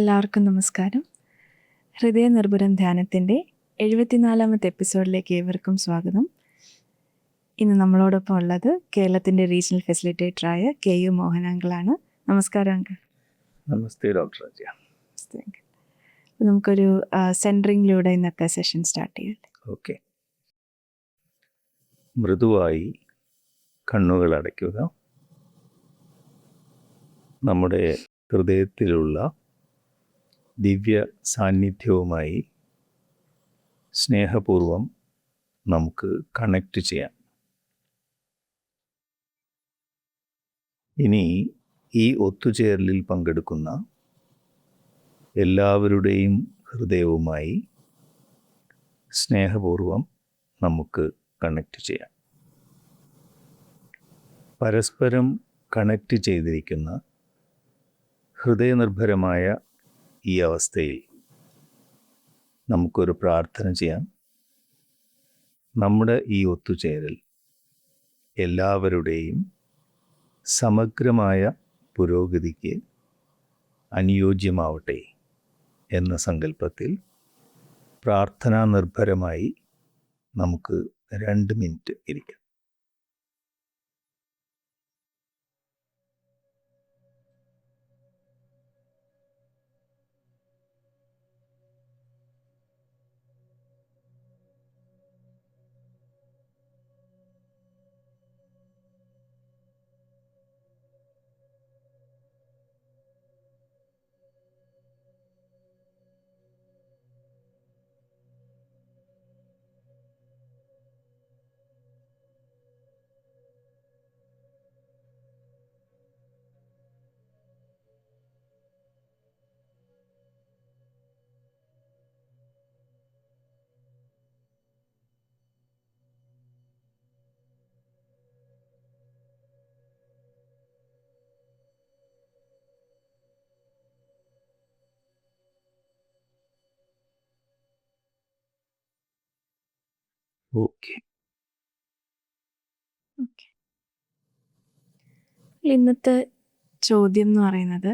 എല്ലാവർക്കും നമസ്കാരം. ഹൃദയനിർഭരം ധ്യാനത്തിൻ്റെ 74ാമത്തെ എപ്പിസോഡിലേക്ക് ഏവർക്കും സ്വാഗതം. ഇന്ന് നമ്മളോടൊപ്പം ഉള്ളത് കേരളത്തിൻ്റെ റീജിയണൽ ഫെസിലിറ്റേറ്ററായ KU മോഹൻ അങ്കിളാണ്. നമസ്കാരം അങ്കിൾ. നമസ്തേ ഡോക്ടർ രാജ. നമസ്തേ അങ്കിൾ. നമുക്കൊരു സെൻറ്ററിങ്ങിലൂടെ ഇന്നത്തെ സെഷൻ സ്റ്റാർട്ട് ചെയ്യാം. ഓക്കെ. മൃദുവായി കണ്ണുകൾ അടയ്ക്കുക. നമ്മുടെ ഹൃദയത്തിലുള്ള ദിവ്യ സാന്നിധ്യവുമായി സ്നേഹപൂർവം നമുക്ക് കണക്റ്റ് ചെയ്യാം. ഇനി ഈ ഒത്തുചേരലിൽ പങ്കെടുക്കുന്ന എല്ലാവരുടെയും ഹൃദയവുമായി സ്നേഹപൂർവം നമുക്ക് കണക്റ്റ് ചെയ്യാം. പരസ്പരം കണക്റ്റ് ചെയ്തിരിക്കുന്ന ഹൃദയനിർഭരമായ ഈ അവസ്ഥയിൽ നമുക്കൊരു പ്രാർത്ഥന ചെയ്യാം. നമ്മുടെ ഈ ഒത്തുചേരൽ എല്ലാവരുടെയും സമഗ്രമായ പുരോഗതിക്ക് അനുയോജ്യമാവട്ടെ എന്ന സങ്കല്പത്തിൽ പ്രാർത്ഥനാ നിർഭരമായി നമുക്ക് 2 മിനിറ്റ് ഇരിക്കാം. ഓക്കെ. ഇന്നത്തെ ചോദ്യം എന്ന് പറയുന്നത്,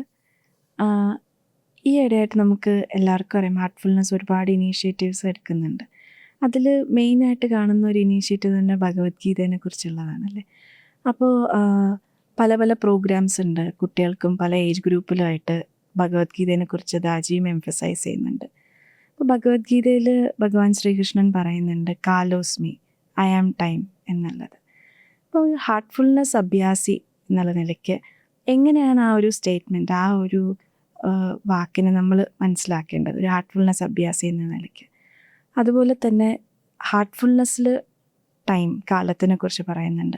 ഈ ഇടയായിട്ട് നമുക്ക് എല്ലാവർക്കും അറിയാം ഹാർട്ട്ഫുൾനെസ് ഒരുപാട് ഇനീഷ്യേറ്റീവ്സ് എടുക്കുന്നുണ്ട്. അതിൽ മെയിനായിട്ട് കാണുന്ന ഒരു ഇനീഷ്യേറ്റീവ് തന്നെ ഭഗവത്ഗീതയെ കുറിച്ചുള്ളതാണല്ലേ. അപ്പോൾ പല പല പ്രോഗ്രാംസ് ഉണ്ട്, കുട്ടികൾക്കും പല ഏജ് ഗ്രൂപ്പിലുമായിട്ട് ഭഗവത്ഗീതയെ കുറിച്ച് രാജീവ് എംഫസൈസ് ചെയ്യുന്നുണ്ട്. അപ്പോൾ ഭഗവത്ഗീതയിൽ ഭഗവാൻ ശ്രീകൃഷ്ണൻ പറയുന്നുണ്ട് കാലോസ്മി, ഐ ആം ടൈം എന്നുള്ളത്. അപ്പോൾ ഹാർട്ട്ഫുൾനെസ് അഭ്യാസി എന്നുള്ള നിലയ്ക്ക് എങ്ങനെയാണ് ആ ഒരു സ്റ്റേറ്റ്മെൻറ്റ്, ആ ഒരു വാക്കിനെ നമ്മൾ മനസ്സിലാക്കേണ്ടത് ഒരു ഹാർട്ട്ഫുൾനെസ് അഭ്യാസി എന്ന നിലയ്ക്ക്? അതുപോലെ തന്നെ ഹാർട്ട്ഫുൾനെസ്സിൽ ടൈം, കാലത്തിനെ കുറിച്ച് പറയുന്നുണ്ട്.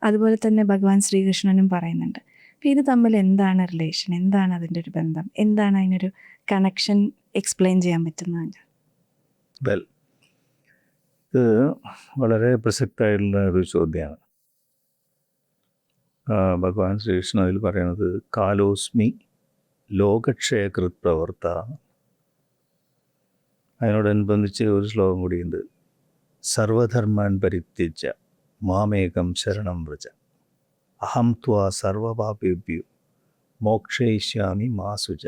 അതുപോലെ തന്നെ ഭഗവാൻ ശ്രീകൃഷ്ണനും പറയുന്നുണ്ട്. അപ്പോൾ ഇത് തമ്മിൽ എന്താണ് റിലേഷൻ, എന്താണ് അതിൻ്റെ ഒരു ബന്ധം, എന്താണ് അതിനൊരു കണക്ഷൻ എക്സ്പ്ലെയിൻ ചെയ്യാൻ പറ്റുന്നത്? വെൽ, ഇത് വളരെ പ്രസക്തമായിട്ടുള്ള ഒരു ചോദ്യമാണ്. ഭഗവാൻ ശ്രീകൃഷ്ണൻ അതിൽ പറയുന്നത് കാലോസ്മി ലോകക്ഷയകൃത് പ്രവർത്ത. അതിനോടനുബന്ധിച്ച് ഒരു ശ്ലോകം കൂടിയുണ്ട്, സർവധർമാൻ പരിത്യജ്യ മാമേകം ശരണം വ്രജ അഹം ത്വാ സർവപാപേഭ്യോ മോക്ഷയിഷ്യാമി മാ സുജ.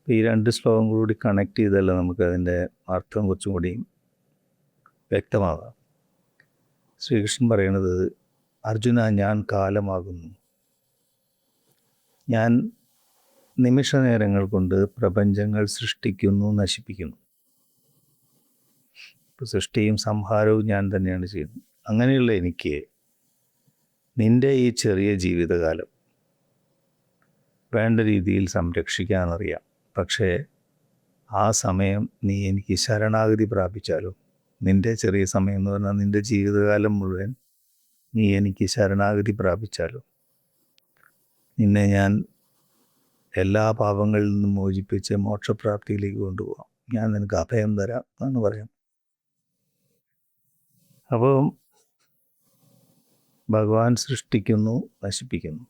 ഈ 2 ശ്ലോകം കൂടി കണക്ട് ചെയ്തല്ല നമുക്ക് അതിൻ്റെ അർത്ഥം കുറച്ചും കൂടി വ്യക്തമാകാം. ശ്രീകൃഷ്ണൻ പറയുന്നത്, അർജുന, ഞാൻ കാലമാകുന്നു. ഞാൻ നിമിഷ നേരങ്ങൾ കൊണ്ട് പ്രപഞ്ചങ്ങൾ സൃഷ്ടിക്കുന്നു, നശിപ്പിക്കുന്നു. സൃഷ്ടിയും സംഹാരവും ഞാൻ തന്നെയാണ് ചെയ്യുന്നത്. അങ്ങനെയുള്ള എനിക്ക് നിൻ്റെ ഈ ചെറിയ ജീവിതകാലം വേണ്ട രീതിയിൽ സംരക്ഷിക്കാനറിയാം. പക്ഷേ ആ സമയം നീ എനിക്ക് ശരണാഗതി പ്രാപിച്ചാലോ, നിൻ്റെ ചെറിയ സമയം എന്ന് പറഞ്ഞാൽ നിൻ്റെ ജീവിതകാലം മുഴുവൻ നീ എനിക്ക് ശരണാഗതി പ്രാപിച്ചാലോ, നിന്നെ ഞാൻ എല്ലാ പാപങ്ങളിൽ നിന്നും മോചിപ്പിച്ച് മോക്ഷപ്രാപ്തിയിലേക്ക് കൊണ്ടുപോകാം. ഞാൻ നിനക്ക് അഭയം തരാം എന്ന് പറയാം. അപ്പോൾ ഭഗവാൻ സൃഷ്ടിക്കുന്നു, നശിപ്പിക്കുന്നു.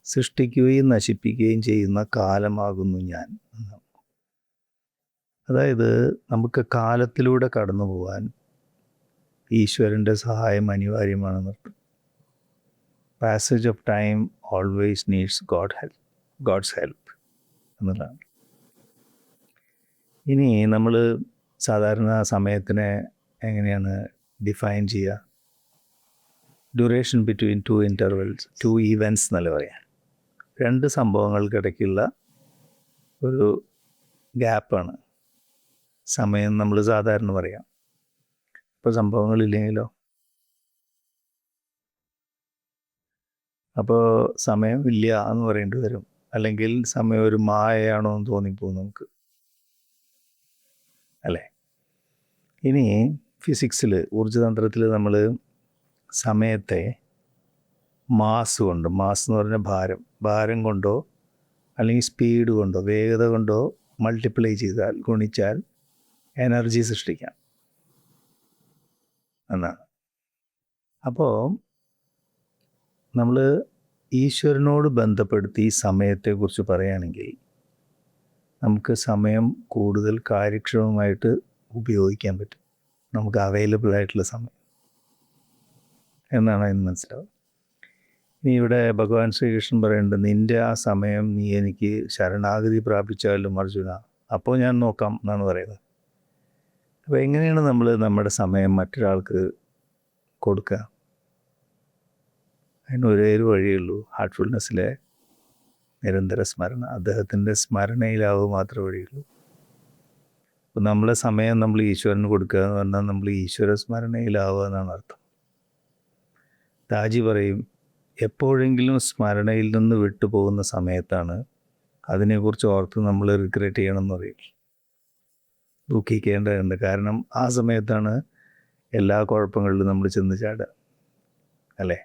സൃഷ്ടിക്കുകയും നശിപ്പിക്കുകയും ചെയ്യുന്ന കാലമാകുന്നു ഞാൻ. അതായത് നമുക്ക് കാലത്തിലൂടെ കടന്നു പോകാൻ ഈശ്വരൻ്റെ സഹായം അനിവാര്യമാണെന്നർത്ഥം. Passage of time always needs God's help. എന്നുള്ളതാണ്. ഇനി നമ്മൾ സാധാരണ സമയത്തിനെ എങ്ങനെയാണ് ഡിഫൈൻ ചെയ്യുക? ഡ്യൂറേഷൻ ബിറ്റ്വീൻ 2 ഇൻ്റർവെൽസ്, 2 ഈവൻറ്റ്സ് എന്നല്ല പറയാം. 2 സംഭവങ്ങൾക്കിടയ്ക്കുള്ള ഒരു ഗ്യാപ്പാണ് സമയം നമ്മൾ സാധാരണ പറയാം. ഇപ്പോൾ സംഭവങ്ങളില്ലെങ്കിലോ? അപ്പോൾ സമയം ഇല്ല എന്ന് പറയേണ്ടി വരും. അല്ലെങ്കിൽ സമയം ഒരു മായയാണോ എന്ന് തോന്നിപ്പോകും നമുക്ക്, അല്ലേ? ഇനി ഫിസിക്സിൽ, ഊർജ്ജതന്ത്രത്തിൽ നമ്മൾ സമയത്തെ മാസ് കൊണ്ട്, മാസ് എന്ന് പറഞ്ഞാൽ ഭാരം കൊണ്ടോ അല്ലെങ്കിൽ സ്പീഡ് കൊണ്ടോ വേഗത കൊണ്ടോ മൾട്ടിപ്ലൈ ചെയ്താൽ, ഗുണിച്ചാൽ എനർജി സൃഷ്ടിക്കാം എന്നാണ്. അപ്പോൾ നമ്മൾ ഈശ്വരനോട് ബന്ധപ്പെടുത്തി ഈ സമയത്തെക്കുറിച്ച് പറയുകയാണെങ്കിൽ നമുക്ക് സമയം കൂടുതൽ കാര്യക്ഷമമായിട്ട് ഉപയോഗിക്കാൻ പറ്റും. നമുക്ക് അവൈലബിൾ ആയിട്ടുള്ള സമയം എന്നാണ് അതിന് മനസ്സിലാവുക. ഇനി ഇവിടെ ഭഗവാൻ ശ്രീകൃഷ്ണൻ പറയുന്നുണ്ട്, നിൻ്റെ ആ സമയം നീ എനിക്ക് ശരണാഗതി പ്രാപിച്ചാലും അർജുന, അപ്പോൾ ഞാൻ നോക്കാം എന്നാണ് പറയുന്നത്. അപ്പോൾ എങ്ങനെയാണ് നമ്മൾ നമ്മുടെ സമയം മറ്റൊരാൾക്ക് കൊടുക്കുക? അതിന് ഒരേ ഒരു വഴിയുള്ളൂ, ഹാർട്ട്ഫുൾനെസ്സിലെ നിരന്തര സ്മരണ. അദ്ദേഹത്തിൻ്റെ സ്മരണയിലാവുക മാത്രമേ വഴിയുള്ളൂ. അപ്പോൾ നമ്മളെ സമയം നമ്മൾ ഈശ്വരന് കൊടുക്കുക എന്ന് പറഞ്ഞാൽ നമ്മൾ ഈശ്വര സ്മരണയിലാവുക എന്നാണ് അർത്ഥം. താജി പറയും, എപ്പോഴെങ്കിലും സ്മരണയിൽ നിന്ന് വിട്ടുപോകുന്ന സമയത്താണ് അതിനെക്കുറിച്ച് ഓർത്ത് നമ്മൾ റിഗ്രറ്റ് ചെയ്യണമെന്ന് പറയും, ദുഃഖിക്കേണ്ടതുണ്ട്. കാരണം ആ സമയത്താണ് എല്ലാ കുഴപ്പങ്ങളിലും നമ്മൾ ചെന്ന് ചാടുക, അല്ലേ?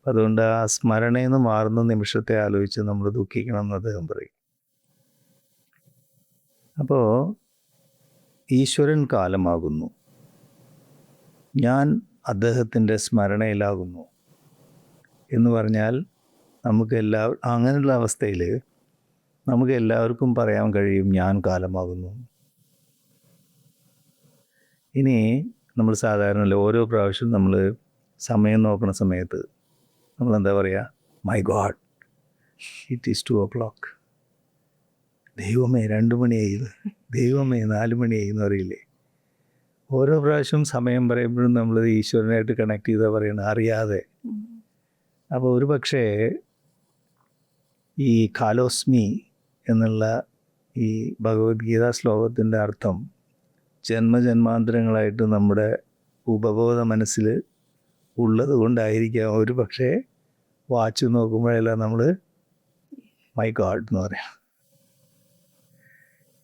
അതുകൊണ്ട് ആ സ്മരണയിൽ നിന്ന് മാറുന്ന നിമിഷത്തെ ആലോചിച്ച് നമ്മൾ ദുഃഖിക്കണം എന്ന് അദ്ദേഹം പറയും. അപ്പോൾ ഈശ്വരൻ കാലമാകുന്നു, ഞാൻ അദ്ദേഹത്തിൻ്റെ സ്മരണയിലാകുന്നു എന്ന് പറഞ്ഞാൽ നമുക്ക് അങ്ങനെയുള്ള അവസ്ഥയിൽ നമുക്ക് എല്ലാവർക്കും പറയാൻ കഴിയും, ഞാൻ കാലമാകുന്നു. ഇനി നമ്മൾ സാധാരണ ഓരോ പ്രാവശ്യം നമ്മൾ സമയം നോക്കുന്ന സമയത്ത് നമ്മളെന്താ പറയുക? My God, it is 2 o'clock. ദൈവമേ 2 മണിയായി, ദൈവമേ 4 മണിയായി എന്ന് അറിയില്ലേ? ഓരോ പ്രാവശ്യം സമയം പറയുമ്പോഴും നമ്മൾ ഈശ്വരനായിട്ട് കണക്ട് ചെയ്താൽ പറയണം, അറിയാതെ. അപ്പോൾ ഒരു പക്ഷേ ഈ കാലോസ്മി എന്നുള്ള ഈ ഭഗവത്ഗീത ശ്ലോകത്തിൻ്റെ അർത്ഥം ജന്മജന്മാന്തരങ്ങളായിട്ട് നമ്മുടെ ഉപബോധ മനസ്സിൽ ഉള്ളത് കൊണ്ടായിരിക്കാം ഒരു പക്ഷേ വാച്ച് നോക്കുമ്പോഴെല്ലാം നമ്മൾ മൈ ഗോഡ് എന്ന് പറയാം.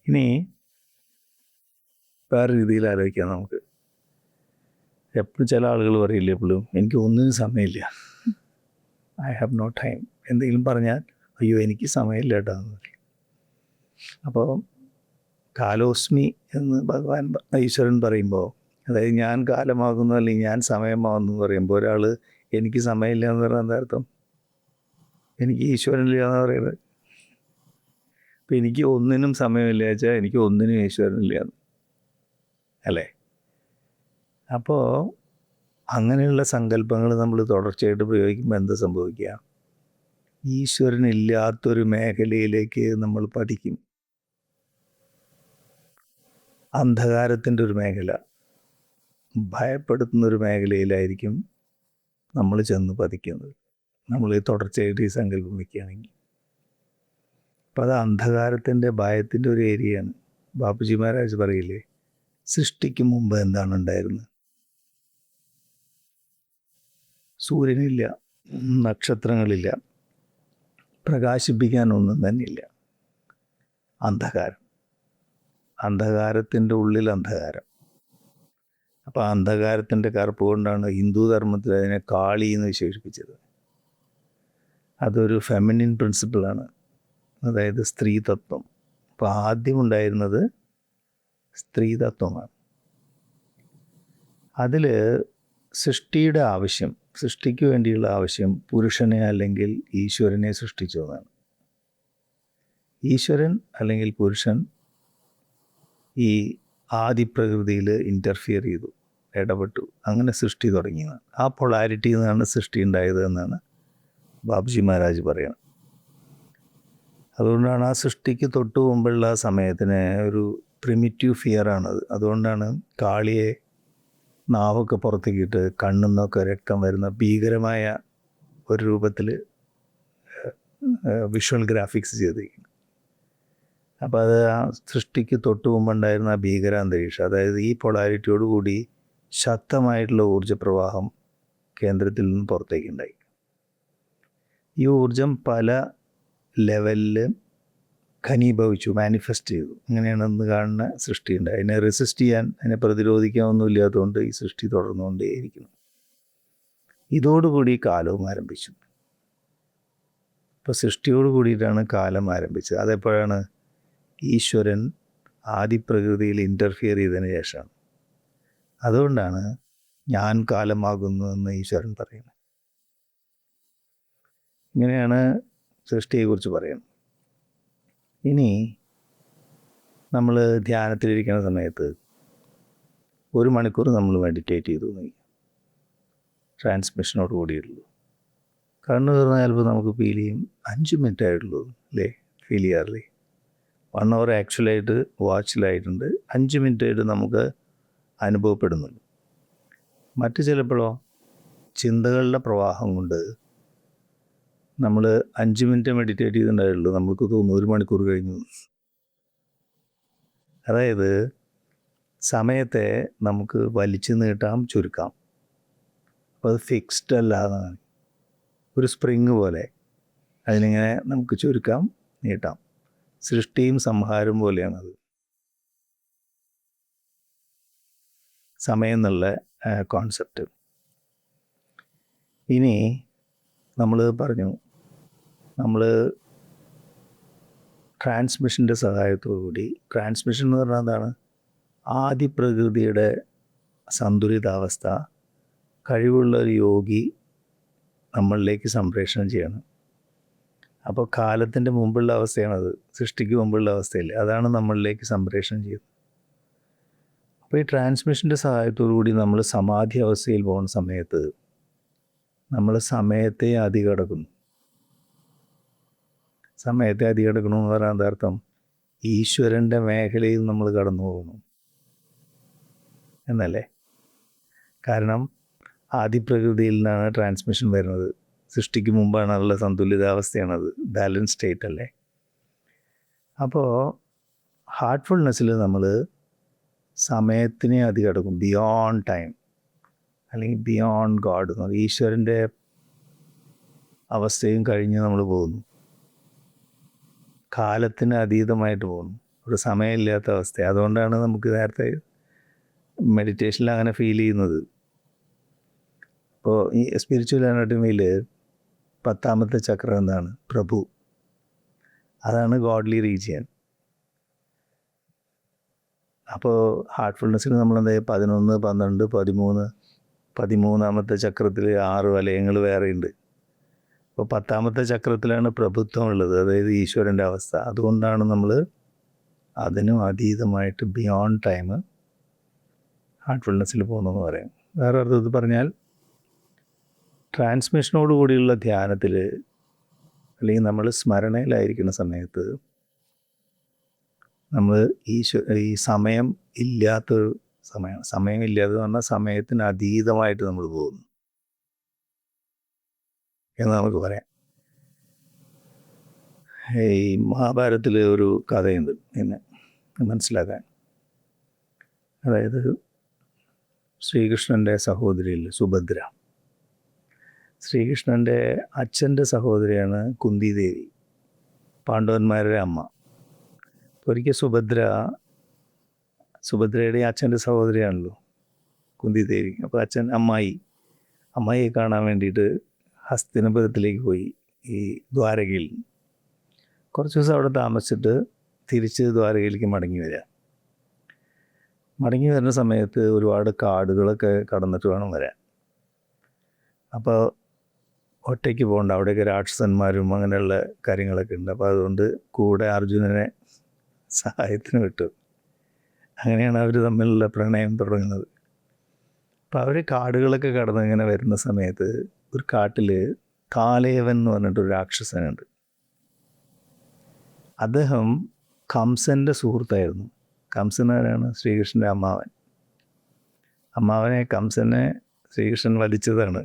ഇനി വേറെ രീതിയിൽ ആലോചിക്കാം നമുക്ക്. എപ്പോഴും ചില ആളുകൾ പറയില്ല, എപ്പോഴും എനിക്ക് ഒന്നിനും സമയമില്ല, ഐ ഹാവ് നോ ടൈം. എന്തെങ്കിലും പറഞ്ഞാൽ അയ്യോ എനിക്ക് സമയമില്ല കേട്ടോ എന്ന് പറയും. അപ്പോൾ കാലോസ്മി എന്ന് ഭഗവാൻ ഈശ്വരൻ പറയുമ്പോൾ, അതായത് ഞാൻ കാലമാകുന്നു അല്ലെങ്കിൽ ഞാൻ സമയമാകുന്നു എന്ന് പറയുമ്പോൾ ഒരാൾ എനിക്ക് സമയമില്ല എന്ന് പറഞ്ഞാൽ എന്താ അർത്ഥം? എനിക്ക് ഈശ്വരനില്ല എന്ന് പറയുന്നത്. അപ്പം എനിക്ക് ഒന്നിനും സമയമില്ല വെച്ചാൽ എനിക്ക് ഒന്നിനും ഈശ്വരനില്ല, അല്ലേ? അപ്പോൾ അങ്ങനെയുള്ള സങ്കല്പങ്ങൾ നമ്മൾ തുടർച്ചയായിട്ട് പ്രയോഗിക്കുമ്പോൾ എന്താ സംഭവിക്കുക? ഈശ്വരനില്ലാത്തൊരു മേഖലയിലേക്ക് നമ്മൾ പഠിക്കും. അന്ധകാരത്തിൻ്റെ ഒരു മേഖല, ഭയപ്പെടുത്തുന്നൊരു മേഖലയിലായിരിക്കും നമ്മൾ ചെന്ന് പതിക്കുന്നത്, നമ്മൾ തുടർച്ചയായിട്ട് ഈ സങ്കല്പം വയ്ക്കുകയാണെങ്കിൽ. അപ്പം അത് അന്ധകാരത്തിൻ്റെ, ഭയത്തിൻ്റെ ഒരു ഏരിയയാണ്. ബാപ്പുജി മഹാരാജ് പറയില്ലേ, സൃഷ്ടിക്ക് മുമ്പ് എന്താണ് ഉണ്ടായിരുന്നത്? സൂര്യനില്ല, നക്ഷത്രങ്ങളില്ല, പ്രകാശിപ്പിക്കാനൊന്നും തന്നെ ഇല്ല. അന്ധകാരം, അന്ധകാരത്തിൻ്റെ ഉള്ളിൽ അന്ധകാരം. അപ്പോൾ അന്ധകാരത്തിൻ്റെ കറുപ്പ് കൊണ്ടാണ് ഹിന്ദു ധർമ്മത്തിൽ അതിനെ കാളി എന്ന് വിശേഷിപ്പിച്ചത്. അതൊരു ഫെമിനിൻ പ്രിൻസിപ്പിളാണ്, അതായത് സ്ത്രീതത്വം. അപ്പോൾ ആദ്യം ഉണ്ടായിരുന്നത് സ്ത്രീതത്വമാണ്. അതിൽ സൃഷ്ടിയുടെ ആവശ്യം, സൃഷ്ടിക്ക് വേണ്ടിയുള്ള ആവശ്യം പുരുഷനെ അല്ലെങ്കിൽ ഈശ്വരനെ സൃഷ്ടിച്ചു എന്നാണ്. ഈശ്വരൻ അല്ലെങ്കിൽ പുരുഷൻ ഈ ആദിപ്രകൃതിയിൽ ഇൻ്റർഫിയർ ചെയ്തു, ഇടപെട്ടു, അങ്ങനെ സൃഷ്ടി തുടങ്ങിയതാണ്. ആ പൊളാരിറ്റിയിൽ നിന്നാണ് സൃഷ്ടി ഉണ്ടായത് എന്നാണ് ബാബുജി മഹാരാജ് പറയുന്നത്. അതുകൊണ്ടാണ് ആ സൃഷ്ടിക്ക് തൊട്ട് മുമ്പുള്ള ആ സമയത്തിന് ഒരു പ്രിമിറ്റീവ് ഫിയറാണത്. അതുകൊണ്ടാണ് കാളിയെ നാവൊക്കെ പുറത്തേക്കിട്ട് കണ്ണിൽ നിന്നൊക്കെ രക്തം വരുന്ന ഭീകരമായ ഒരു രൂപത്തിൽ വിഷ്വൽ ഗ്രാഫിക്സ് ചെയ്തിരിക്കുന്നത്. അപ്പോൾ അത് ആ സൃഷ്ടിക്ക് തൊട്ട് മുമ്പുണ്ടായിരുന്ന ആ ഭീകരാന്തരീക്ഷം, അതായത് ഈ പൊളാരിറ്റിയോട് കൂടി ശക്തമായിട്ടുള്ള ഊർജ്ജപ്രവാഹം കേന്ദ്രത്തിൽ നിന്ന് പുറത്തേക്കുണ്ടായി. ഈ ഊർജം പല ലെവലിൽ ഘനീഭവിച്ചു, മാനിഫെസ്റ്റ് ചെയ്തു. അങ്ങനെയാണെന്ന് കാണുന്ന സൃഷ്ടിയുണ്ട്. അതിനെ റെസിസ്റ്റ് ചെയ്യാൻ, അതിനെ പ്രതിരോധിക്കാൻ ഒന്നും ഇല്ലാത്തതുകൊണ്ട് ഈ സൃഷ്ടി തുടർന്നുകൊണ്ടേയിരിക്കുന്നു. ഇതോടുകൂടി കാലവും ആരംഭിച്ചു. ഇപ്പോൾ സൃഷ്ടിയോട് കൂടിയിട്ടാണ് കാലം ആരംഭിച്ചത്. അതെപ്പോഴാണ്? ഈശ്വരൻ ആദിപ്രകൃതിയിൽ ഇൻ്റർഫിയർ ചെയ്തതിന് ശേഷമാണ്. അതുകൊണ്ടാണ് ഞാൻ കാലമാകുന്നു എന്ന് ഈശ്വരൻ പറയുന്നത്. ഇങ്ങനെയാണ് സൃഷ്ടിയെക്കുറിച്ച് പറയുന്നത്. ഇനി നമ്മൾ ധ്യാനത്തിലിരിക്കുന്ന സമയത്ത് 1 മണിക്കൂർ നമ്മൾ മെഡിറ്റേറ്റ് ചെയ്തു ട്രാൻസ്മിഷനോട് കൂടിയുള്ളൂ. കണ്ണു തുറന്നാൽ ചിലപ്പോൾ നമുക്ക് ഫീൽ ചെയ്യും 5 മിനിറ്റ് ആയിട്ടുള്ളൂ അല്ലേ, ഫീൽ ചെയ്യാറില്ലേ? 1 hour ആക്ച്വലായിട്ട് വാച്ചിലായിട്ടുണ്ട്, 5 മിനിറ്റ് ആയിട്ട് നമുക്ക് അനുഭവപ്പെടുന്നുണ്ട്. മറ്റ് ചിലപ്പോഴോ ചിന്തകളുടെ പ്രവാഹം കൊണ്ട് നമ്മൾ 5 മിനിറ്റ് മെഡിറ്റേറ്റ് ചെയ്തിട്ടുണ്ടായുള്ളൂ, നമുക്ക് തോന്നുന്നു 1 മണിക്കൂർ കഴിഞ്ഞു. അതായത് സമയത്തെ നമുക്ക് വലിച്ചു നീട്ടാം, ചുരുക്കാം. അപ്പോൾ അത് ഫിക്സ്ഡ് അല്ലാതാണ്, ഒരു സ്പ്രിങ് പോലെ അതിനിങ്ങനെ നമുക്ക് ചുരുക്കാം, നീട്ടാം. സൃഷ്ടിയും സംഹാരവും പോലെയാണത്. സമയം എന്നുള്ള കോൺസെപ്റ്റ്. ഇനി നമ്മൾ പറഞ്ഞു, നമ്മൾ ട്രാൻസ്മിഷൻ്റെ സഹായത്തോടുകൂടി, ട്രാൻസ്മിഷൻ എന്ന് പറഞ്ഞാൽ എന്താണ്? ആദിപ്രകൃതിയുടെ സന്തുലിതാവസ്ഥ കഴിവുള്ള ഒരു യോഗി നമ്മളിലേക്ക് സംപ്രേഷണം ചെയ്യണം. അപ്പോൾ കാലത്തിൻ്റെ മുമ്പുള്ള അവസ്ഥയാണത്, സൃഷ്ടിക്ക് മുമ്പുള്ള അവസ്ഥയില്ല, അതാണ് നമ്മളിലേക്ക് സംപ്രേഷണം ചെയ്യുന്നത്. അപ്പോൾ ഈ ട്രാൻസ്മിഷൻ്റെ സഹായത്തോടുകൂടി നമ്മൾ സമാധി അവസ്ഥയിൽ പോകുന്ന സമയത്ത് നമ്മൾ സമയത്തെ അതികടക്കുന്നു. സമയത്തെ അതികടക്കണമെന്ന് പറയാൻ എന്താ അർത്ഥം? ഈശ്വരൻ്റെ മേഖലയിൽ നമ്മൾ കടന്നു പോകുന്നു എന്നല്ലേ? കാരണം ആദിപ്രകൃതിയിൽ നിന്നാണ് ട്രാൻസ്മിഷൻ വരുന്നത്. സൃഷ്ടിക്ക് മുമ്പാണ് ഉള്ള സന്തുലിതാവസ്ഥയാണത്, ബാലൻസ് സ്റ്റേറ്റ് അല്ലേ? അപ്പോൾ ഹാർട്ട്ഫുൾനെസ്സിൽ നമ്മൾ സമയത്തിനെ അതികടക്കും, ബിയോണ്ട് ടൈം അല്ലെങ്കിൽ ബിയോണ്ട് ഗോഡ്. ഈശ്വരൻ്റെ അവസ്ഥയും കഴിഞ്ഞ് നമ്മൾ പോകുന്നു, കാലത്തിന് അതീതമായിട്ട് പോകുന്നു, ഒരു സമയമില്ലാത്ത അവസ്ഥ. അതുകൊണ്ടാണ് നമുക്ക് നേരത്തെ മെഡിറ്റേഷനിൽ അങ്ങനെ ഫീൽ ചെയ്യുന്നത്. അപ്പോൾ ഈ സ്പിരിച്വൽ അനാട്ടമിയിൽ 10ാമത്തെ ചക്രം എന്താണ്? പ്രഭു. അതാണ് ഗോഡ്ലി റീജിയൻ. അപ്പോൾ ഹാർട്ട്ഫുൾനെസ്സിൽ നമ്മളെന്താ 11, 12, 13ാമത്തെ ചക്രത്തിൽ 6 വലയങ്ങൾ വേറെയുണ്ട്. അപ്പോൾ 10ാമത്തെ ചക്രത്തിലാണ് പ്രഭുത്വം ഉള്ളത്, അതായത് ഈശ്വരൻ്റെ അവസ്ഥ. അതുകൊണ്ടാണ് നമ്മൾ അതിനും അതീതമായിട്ട് ബിയോണ്ട് ടൈം ഹാർട്ട്ഫുൾനെസ്സിൽ പോകുന്നതെന്ന് പറയാം. വേറെ അർത്ഥത്തിൽ പറഞ്ഞാൽ ട്രാൻസ്മിഷനോട് കൂടിയുള്ള ധ്യാനത്തിൽ അല്ലെങ്കിൽ നമ്മൾ സ്മരണയിലായിരിക്കുന്ന സമയത്ത് നമ്മൾ ഈ സമയം ഇല്ലാത്തൊരു സമയമാണ്. സമയമില്ലാതെ പറഞ്ഞാൽ സമയത്തിന് അതീതമായിട്ട് നമ്മൾ പോകുന്നു എന്ന് നമുക്ക് പറയാം. ഈ മഹാഭാരതത്തിൽ ഒരു കഥയുണ്ട് എന്നെ മനസ്സിലാക്കാൻ. അതായത് ശ്രീകൃഷ്ണൻ്റെ സഹോദരിയിൽ സുഭദ്ര, ശ്രീകൃഷ്ണൻ്റെ അച്ഛൻ്റെ സഹോദരിയാണ് കുന്തിദേവി, പാണ്ഡവന്മാരുടെ അമ്മ. ഒരിക്കൽ സുഭദ്രയുടെ അച്ഛൻ്റെ സഹോദരിയാണല്ലോ കുന്തിദേവി. അപ്പോൾ അച്ഛൻ അമ്മായിയെ കാണാൻ വേണ്ടിയിട്ട് ഹസ്തിനപുരത്തിലേക്ക് പോയി, ഈ ദ്വാരകയിൽ. കുറച്ച് ദിവസം അവിടെ താമസിച്ചിട്ട് തിരിച്ച് ദ്വാരകയിലേക്ക് മടങ്ങി വരുന്ന സമയത്ത് ഒരുപാട് കാടുകളൊക്കെ കടന്നിട്ട് വേണം വരാൻ. അപ്പോൾ ഒറ്റയ്ക്ക് പോകണ്ട, അവിടെയൊക്കെ രാക്ഷസന്മാരും അങ്ങനെയുള്ള കാര്യങ്ങളൊക്കെ ഉണ്ട്. അപ്പോൾ അതുകൊണ്ട് കൂടെ അർജുനനെ സഹായത്തിന് വിട്ടു. അങ്ങനെയാണ് അവർ തമ്മിലുള്ള പ്രണയം തുടങ്ങുന്നത്. അപ്പോൾ അവർ കാടുകളൊക്കെ കടന്ന് ഇങ്ങനെ വരുന്ന സമയത്ത് ഒരു കാട്ടിൽ കാലേവൻ എന്ന് പറഞ്ഞിട്ടൊരു രാക്ഷസനുണ്ട്. അദ്ദേഹം കംസൻ്റെ സുഹൃത്തായിരുന്നു. കംസനാരാണ്? ശ്രീകൃഷ്ണൻ്റെ അമ്മാവൻ. അമ്മാവനെ കംസനെ ശ്രീകൃഷ്ണൻ വധിച്ചതാണ്.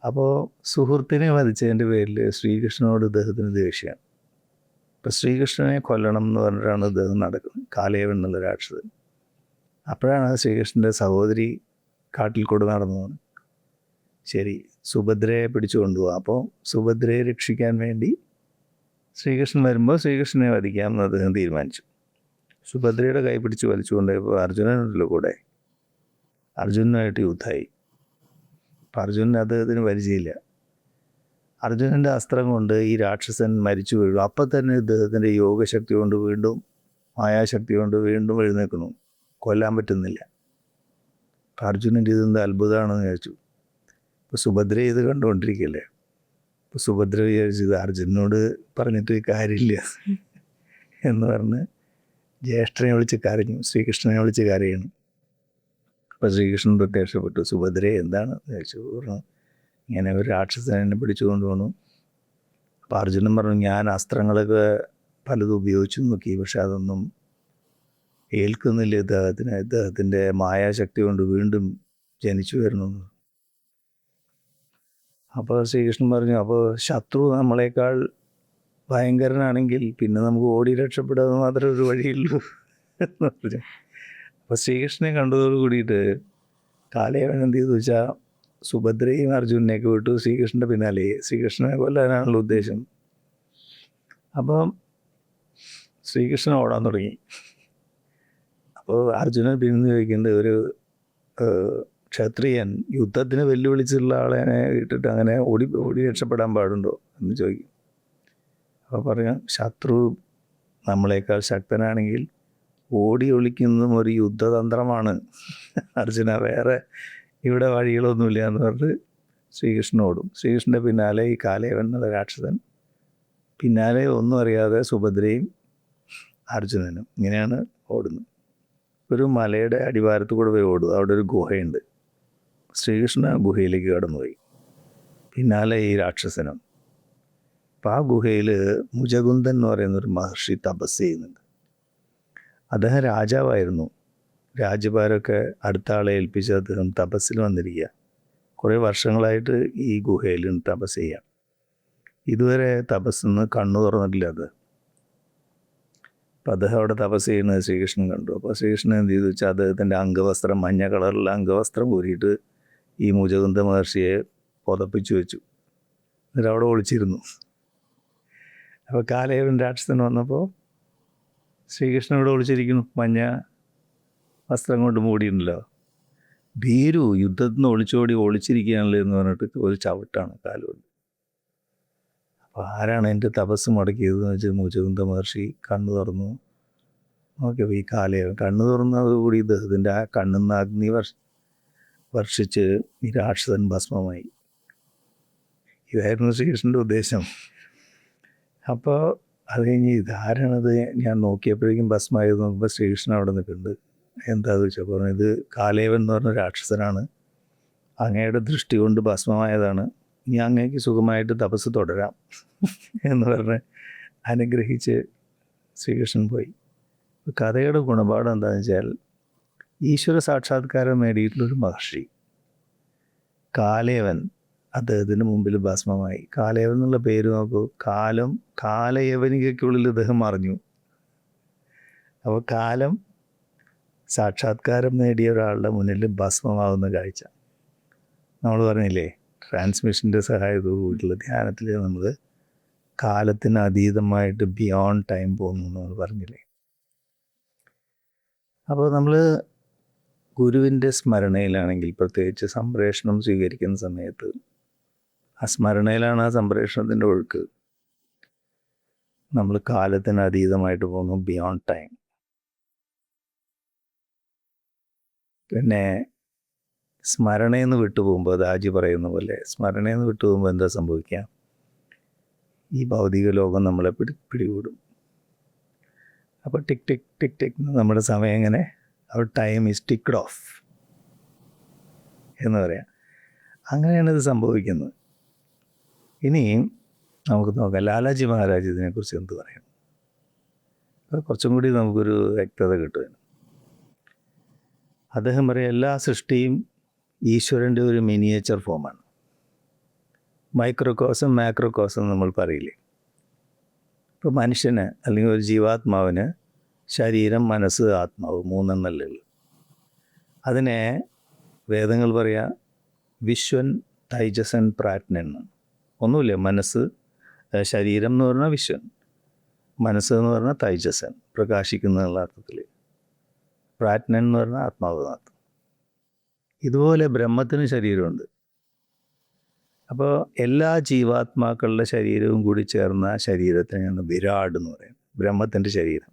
അപ്പോൾ സുഹൃത്തിനെ വധിച്ചതിൻ്റെ പേരിൽ ശ്രീകൃഷ്ണനോട് ഇദ്ദേഹത്തിന് ദേഷ്യമാണ്. അപ്പോൾ ശ്രീകൃഷ്ണനെ കൊല്ലണം എന്ന് പറഞ്ഞിട്ടാണ് ഇദ്ദേഹം നടക്കുന്നത്, കാലയവൻ എന്നുള്ള രാക്ഷസൻ. അപ്പോഴാണ് ശ്രീകൃഷ്ണൻ്റെ സഹോദരി കാട്ടിൽ കൂടെ നടന്നതാണ്. ശരി, സുഭദ്രയെ പിടിച്ചു കൊണ്ടുപോകാം. അപ്പോൾ സുഭദ്രയെ രക്ഷിക്കാൻ വേണ്ടി ശ്രീകൃഷ്ണൻ വരുമ്പോൾ ശ്രീകൃഷ്ണനെ വധിക്കാമെന്ന് അദ്ദേഹം തീരുമാനിച്ചു. സുഭദ്രയുടെ കൈ പിടിച്ച് വലിച്ചുകൊണ്ടുപോയപ്പോൾ അർജുനനുണ്ടല്ലോ കൂടെ, അർജുനനുമായിട്ട് യുദ്ധമായി. അപ്പം അർജുനന് അദ്ദേഹത്തിന് പരിചയമില്ല. അർജുനൻ്റെ അസ്ത്രം കൊണ്ട് ഈ രാക്ഷസൻ മരിച്ചു വീഴും. അപ്പം തന്നെ ഇദ്ദേഹത്തിൻ്റെ യോഗശക്തി കൊണ്ട് വീണ്ടും, മായാശക്തി കൊണ്ട് വീണ്ടും എഴുന്നേൽക്കുന്നു. കൊല്ലാൻ പറ്റുന്നില്ല. അപ്പം അർജുനൻ്റെ ഇതെന്ത് അത്ഭുതമാണെന്ന് വിചാരിച്ചു. ഇപ്പോൾ സുഭദ്ര ഇത് കണ്ടുകൊണ്ടിരിക്കുകയല്ലേ. അപ്പോൾ സുഭദ്ര വിചാരിച്ചത് അർജുനനോട് പറഞ്ഞിട്ട് കാര്യമില്ല എന്ന് പറഞ്ഞ് ജ്യേഷ്ഠനെ വിളിച്ച് കരഞ്ഞു, ശ്രീകൃഷ്ണനെ വിളിച്ച് കരയണം. അപ്പോൾ ശ്രീകൃഷ്ണൻ പ്രത്യക്ഷപ്പെട്ടു. സുഭദ്രയെ എന്താണ് ചോദിച്ചു. പറഞ്ഞു, ഇങ്ങനെ ഒരു രാക്ഷസനെ എന്നെ പിടിച്ചു കൊണ്ടുപോകണു. അപ്പോൾ അർജുനൻ പറഞ്ഞു, ഞാൻ അസ്ത്രങ്ങളൊക്കെ പലതും ഉപയോഗിച്ചു നോക്കി, പക്ഷെ അതൊന്നും ഏൽക്കുന്നില്ല ഇദ്ദേഹത്തിന്. ഇദ്ദേഹത്തിൻ്റെ മായാശക്തി കൊണ്ട് വീണ്ടും ജനിച്ചു വരണമെന്ന്. അപ്പോൾ ശ്രീകൃഷ്ണൻ പറഞ്ഞു, അപ്പോൾ ശത്രു നമ്മളെക്കാൾ ഭയങ്കരനാണെങ്കിൽ പിന്നെ നമുക്ക് ഓടി രക്ഷപ്പെടാതെ മാത്രമേ ഒരു വഴിയുള്ളൂ എന്ന് പറഞ്ഞു. അപ്പോൾ ശ്രീകൃഷ്ണനെ കണ്ടതോട് കൂടിയിട്ട് കാലയവൻ എന്ത് ചെയ്തു വെച്ചാൽ സുഭദ്രയും അർജുനനെയൊക്കെ വിട്ടു ശ്രീകൃഷ്ണൻ്റെ പിന്നാലെ. ശ്രീകൃഷ്ണനെ കൊല്ലാനാണല്ലോ ഉദ്ദേശം. അപ്പം ശ്രീകൃഷ്ണൻ ഓടാൻ തുടങ്ങി. അപ്പോൾ അർജുനൻ പിന്നെ ചോദിക്കേണ്ട, ഒരു ക്ഷത്രിയൻ യുദ്ധത്തിന് വെല്ലുവിളിച്ചുള്ള ആളെ ഇട്ടിട്ട് അങ്ങനെ ഓടി രക്ഷപ്പെടാൻ പാടുണ്ടോ എന്ന് ചോദിക്കും. അപ്പോൾ പറയാം, ശത്രു നമ്മളെക്കാൾ ശക്തനാണെങ്കിൽ ഓടി ഒളിക്കുന്നതും ഒരു യുദ്ധതന്ത്രമാണ് അർജുന, വേറെ ഇവിടെ വഴികളൊന്നുമില്ല എന്ന് പറഞ്ഞിട്ട് ശ്രീകൃഷ്ണൻ ഓടും. ശ്രീകൃഷ്ണൻ്റെ പിന്നാലെ ഈ കാലയവൻ എന്നുള്ള രാക്ഷസൻ, പിന്നാലെ ഒന്നും അറിയാതെ സുഭദ്രയും അർജുനനും ഇങ്ങനെയാണ് ഓടുന്നത്. ഒരു മലയുടെ അടിവാരത്ത് കൂടെ പോയി ഓടും. അവിടെ ഒരു ഗുഹയുണ്ട്. ശ്രീകൃഷ്ണ ഗുഹയിലേക്ക് കടന്നുപോയി, പിന്നാലെ ഈ രാക്ഷസനും. അപ്പം ആ ഗുഹയിൽ മുജകുന്ദൻ എന്ന് പറയുന്നൊരു മഹർഷി തപസ് ചെയ്യുന്നുണ്ട്. അദ്ദേഹം രാജാവായിരുന്നു. രാജ്യഭാരമൊക്കെ അടുത്ത ആളെ ഏൽപ്പിച്ച് അദ്ദേഹം തപസ്സിൽ വന്നിരിക്കുക. കുറേ വർഷങ്ങളായിട്ട് ഈ ഗുഹയിൽ തപസ് ചെയ്യാം. ഇതുവരെ തപസ്സിന്ന് കണ്ണു തുറന്നിട്ടില്ല അത്. അപ്പം അദ്ദേഹം അവിടെ തപസ് ചെയ്യുന്നത് ശ്രീകൃഷ്ണൻ കണ്ടു. അപ്പോൾ ശ്രീകൃഷ്ണൻ എന്ത് ചെയ്തു വെച്ചാൽ അദ്ദേഹത്തിൻ്റെ അംഗവസ്ത്രം, മഞ്ഞ കളറുള്ള അംഗവസ്ത്രം ഊരിയിട്ട് ഈ മുജകുന്ദ മഹർഷിയെ പുതപ്പിച്ചു വെച്ചു. എന്നിട്ട് അവിടെ ഒളിച്ചിരുന്നു. അപ്പോൾ കാലയവൻ രാക്ഷസൻ വന്നപ്പോൾ ശ്രീകൃഷ്ണൻ ഇവിടെ ഒളിച്ചിരിക്കുന്നു, മഞ്ഞ വസ്ത്രം കൊണ്ട് മൂടിയിട്ടുണ്ടല്ലോ. ഭീരു യുദ്ധത്തിൽ നിന്ന് ഒളിച്ചിരിക്കുകയാണല്ലോ എന്ന് പറഞ്ഞിട്ട് ഒരു ചവിട്ടാണ് കാലുകൊണ്ട്. അപ്പോൾ ആരാണ് എൻ്റെ തപസ് മുടക്കിയതെന്ന് വെച്ചാൽ മുജകുന്ദ മഹർഷി കണ്ണു തുറന്നു നോക്കിയപ്പോൾ ഈ കാലയവൻ കണ്ണു തുറന്നതോടുകൂടി ഇദ്ദേഹത്തിൻ്റെ ആ കണ്ണിന്ന് അഗ്നി വർഷിച്ച് ഈ രാക്ഷസൻ ഭസ്മമായി. ഇതായിരുന്നു ശ്രീകൃഷ്ണൻ്റെ ഉദ്ദേശം. അപ്പോൾ അത് കഴിഞ്ഞ് ഇതാരാണത് ഞാൻ നോക്കിയപ്പോഴേക്കും ഭസ്മമായത് നോക്കുമ്പോൾ ശ്രീകൃഷ്ണൻ അവിടെ നിൽക്കുന്നുണ്ട്. എന്താണെന്ന് ചോദിച്ചാൽ പറഞ്ഞു, ഇത് കാലയവൻ എന്ന് പറഞ്ഞ രാക്ഷസനാണ്, അങ്ങയുടെ ദൃഷ്ടി കൊണ്ട് ഭസ്മമായതാണ്, ഇനി അങ്ങേക്ക് സുഖമായിട്ട് തപസ് തുടരാം എന്ന് പറഞ്ഞ് അനുഗ്രഹിച്ച് ശ്രീകൃഷ്ണൻ പോയി. കഥയുടെ ഗുണപാഠം എന്താണെന്ന് വെച്ചാൽ, ഈശ്വര സാക്ഷാത്കാരം നേടിയിട്ടുള്ളൊരു മഹർഷി കാലയവൻ അദ്ദേഹത്തിന് മുമ്പിൽ ഭസ്മമായി. കാലയവൻ എന്നുള്ള പേര് നോക്കൂ, കാലയവനികയ്ക്കുള്ളിൽ ഇദ്ദേഹം മറിഞ്ഞു. അപ്പോൾ കാലം സാക്ഷാത്കാരം നേടിയ ഒരാളുടെ മുന്നിൽ ഭസ്മമാവുന്ന കാഴ്ച. നമ്മൾ പറഞ്ഞില്ലേ, ട്രാൻസ്മിഷൻ്റെ സഹായത്തോടുകൂടിയുള്ള ധ്യാനത്തിൽ നമ്മൾ കാലത്തിന് അതീതമായിട്ട് ബിയോണ്ട് ടൈം പോകുന്നു എന്ന് നമ്മൾ പറഞ്ഞില്ലേ. അപ്പോൾ നമ്മൾ ഗുരുവിൻ്റെ സ്മരണയിലാണെങ്കിൽ, പ്രത്യേകിച്ച് സംപ്രേഷണം സ്വീകരിക്കുന്ന സമയത്ത് ആ സ്മരണയിലാണ് ആ സംപ്രേഷണത്തിൻ്റെ ഒഴുക്ക്. നമ്മൾ കാലത്തിന് അതീതമായിട്ട് പോകുന്നു, ബിയോണ്ട് ടൈം. പിന്നെ സ്മരണയിൽ നിന്ന് വിട്ടുപോകുമ്പോൾ, ദാജി പറയുന്ന പോലെ സ്മരണയിൽ നിന്ന് വിട്ടുപോകുമ്പോൾ എന്താ സംഭവിക്കുക? ഈ ഭൗതിക ലോകം നമ്മളെ പിടികൂടും. അപ്പോൾ ടിക് ടിക് ടിക് ടിക് നമ്മുടെ സമയം ഇങ്ങനെ, അവർ ടൈം ഈസ് ടിക്ഡ് ഓഫ് എന്ന് പറയാം. അങ്ങനെയാണ് ഇത് സംഭവിക്കുന്നത്. ഇനി നമുക്ക് നോക്കാം ലാലാജി മഹാരാജ് ഇതിനെക്കുറിച്ച് എന്ത് പറയും. അത് കുറച്ചും കൂടി നമുക്കൊരു വ്യക്തത കിട്ടും. അദ്ദേഹം പറയും എല്ലാ സൃഷ്ടിയും ഈശ്വരൻ്റെ ഒരു മിനിയേച്ചർ ഫോമാണ്. മൈക്രോകോസം മാക്രോകോസം നമ്മൾ പറയില്ലേ. ഇപ്പോൾ മനുഷ്യന് അല്ലെങ്കിൽ ഒരു ജീവാത്മാവിന് ശരീരം, മനസ്സ്, ആത്മാവ് മൂന്നെണ്ണല്ലേ ഉള്ളൂ. അതിനെ വേദങ്ങൾ പറയാ വിശ്വൻ, തൈജസൻ, പ്രാജ്ഞൻ. ഒന്നുമില്ല, മനസ്സ്, ശരീരം എന്ന് പറഞ്ഞാൽ വിശ്വൻ, മനസ്സ് എന്ന് പറഞ്ഞാൽ തൈജസൻ, പ്രകാശിക്കുന്ന അർത്ഥത്തിൽ, പ്രാജ്ഞൻ എന്ന് പറഞ്ഞാൽ ആത്മാവ് മാത്രം. ഇതുപോലെ ബ്രഹ്മത്തിന് ശരീരമുണ്ട്. അപ്പോൾ എല്ലാ ജീവാത്മാക്കളുടെ ശരീരവും കൂടി ചേർന്ന ശരീരത്തിനാണ് വിരാട് എന്ന് പറയും, ബ്രഹ്മത്തിൻ്റെ ശരീരം.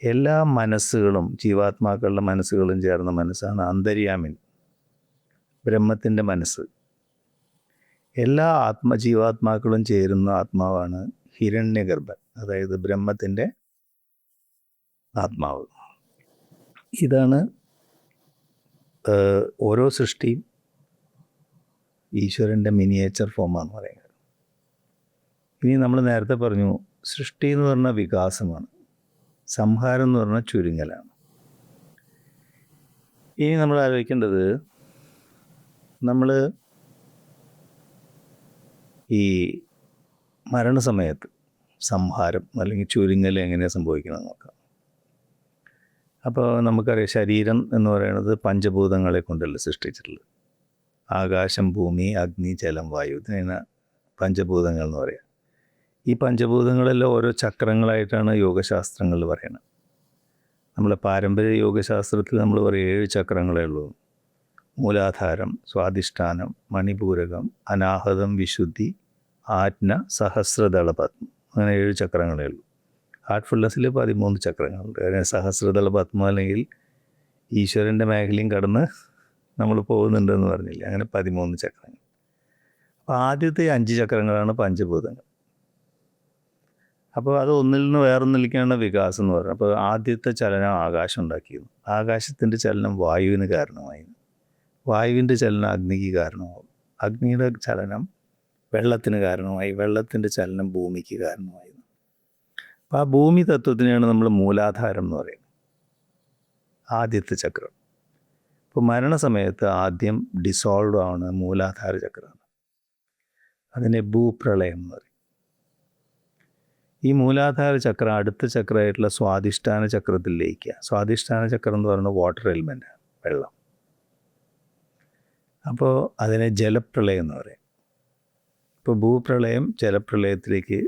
എല്ലാ മനസ്സുകളും, ജീവാത്മാക്കളുടെ മനസ്സുകളും ചേർന്ന മനസ്സാണ് അന്തര്യാമിൻ, ബ്രഹ്മത്തിൻ്റെ മനസ്സ്. എല്ലാ ജീവാത്മാക്കളും ചേരുന്ന ആത്മാവാണ് ഹിരണ്യഗർഭൻ, അതായത് ബ്രഹ്മത്തിൻ്റെ ആത്മാവ്. ഇതാണ് ഓരോ സൃഷ്ടിയും ഈശ്വരൻ്റെ മിനിയേച്ചർ ഫോമാണെന്ന് പറയുന്നത്. ഇനി നമ്മൾ നേരത്തെ പറഞ്ഞു സൃഷ്ടി എന്ന് പറഞ്ഞാൽ വികാസമാണ്, സംഹാരം എന്ന് പറഞ്ഞാൽ ചുരുങ്ങലാണ്. ഇനി നമ്മൾ ആലോചിക്കേണ്ടത്, നമ്മൾ ഈ മരണസമയത്ത് സംഹാരം അല്ലെങ്കിൽ ചുരുങ്ങൽ എങ്ങനെയാണ് സംഭവിക്കുന്നത് നോക്കാം. അപ്പോൾ നമുക്കറിയാം ശരീരം എന്ന് പറയുന്നത് പഞ്ചഭൂതങ്ങളെ കൊണ്ടല്ല സൃഷ്ടിച്ചിട്ടുള്ളത്. ആകാശം, ഭൂമി, അഗ്നി, ജലം, വായു, ഇതിനാണ് പഞ്ചഭൂതങ്ങൾ എന്ന് പറയുക. ഈ പഞ്ചഭൂതങ്ങളെല്ലാം ഓരോ ചക്രങ്ങളായിട്ടാണ് യോഗശാസ്ത്രങ്ങളിൽ പറയുന്നത്. നമ്മളെ പാരമ്പര്യ യോഗശാസ്ത്രത്തിൽ നമ്മൾ പറയും 7 ചക്രങ്ങളേ ഉള്ളൂ. മൂലാധാരം, സ്വാധിഷ്ഠാനം, മണിപൂരകം, അനാഹതം, വിശുദ്ധി, ആജ്ഞ, സഹസ്രദള പത്മം, അങ്ങനെ 7 ചക്രങ്ങളേ ഉള്ളൂ. ഹാർട്ട്ഫുൾനെസ്സിൽ 13 ചക്രങ്ങളുണ്ട്. സഹസ്രദള പത്മം അല്ലെങ്കിൽ ഈശ്വരൻ്റെ മേഖലയും കടന്ന് നമ്മൾ പോകുന്നുണ്ടെന്ന് പറഞ്ഞില്ലേ, അങ്ങനെ 13 ചക്രങ്ങൾ. അപ്പോൾ ആദ്യത്തെ 5 ചക്രങ്ങളാണ് പഞ്ചഭൂതങ്ങൾ. അപ്പോൾ അത് ഒന്നിൽ നിന്ന് വേറൊന്നിലേക്കാണ് വികാസം എന്ന് പറയുന്നത്. അപ്പോൾ ആദ്യത്തെ ചലനം ആകാശം ഉണ്ടാക്കിയിരുന്നു. ആകാശത്തിൻ്റെ ചലനം വായുവിന് കാരണമായിരുന്നു. വായുവിൻ്റെ ചലനം അഗ്നിക്ക് കാരണമാവും. അഗ്നിയുടെ ചലനം വെള്ളത്തിന് കാരണമായി. വെള്ളത്തിൻ്റെ ചലനം ഭൂമിക്ക് കാരണമായിരുന്നു. അപ്പോൾ ആ ഭൂമി തത്വത്തിനെയാണ് നമ്മൾ മൂലാധാരം എന്ന് പറയുന്നത്, ആദ്യത്തെ ചക്രം. ഇപ്പോൾ മരണസമയത്ത് ആദ്യം ഡിസോൾവ് ആണ് മൂലാധാര ചക്രമാണ്. അതിനെ ഭൂപ്രളയം എന്ന് പറയും. ഈ മൂലാധാര ചക്രം അടുത്ത ചക്രമായിട്ടുള്ള സ്വാധിഷ്ഠാന ചക്രത്തിൽ ലയിക്കുക. സ്വാധിഷ്ഠാന ചക്രം എന്ന് പറയുന്നത് വാട്ടർ എലിമെൻ്റാണ്, വെള്ളം. അപ്പോൾ അതിനെ ജലപ്രളയം എന്ന് പറയും. ഇപ്പോൾ ഭൂപ്രളയം ജലപ്രളയത്തിലേക്ക്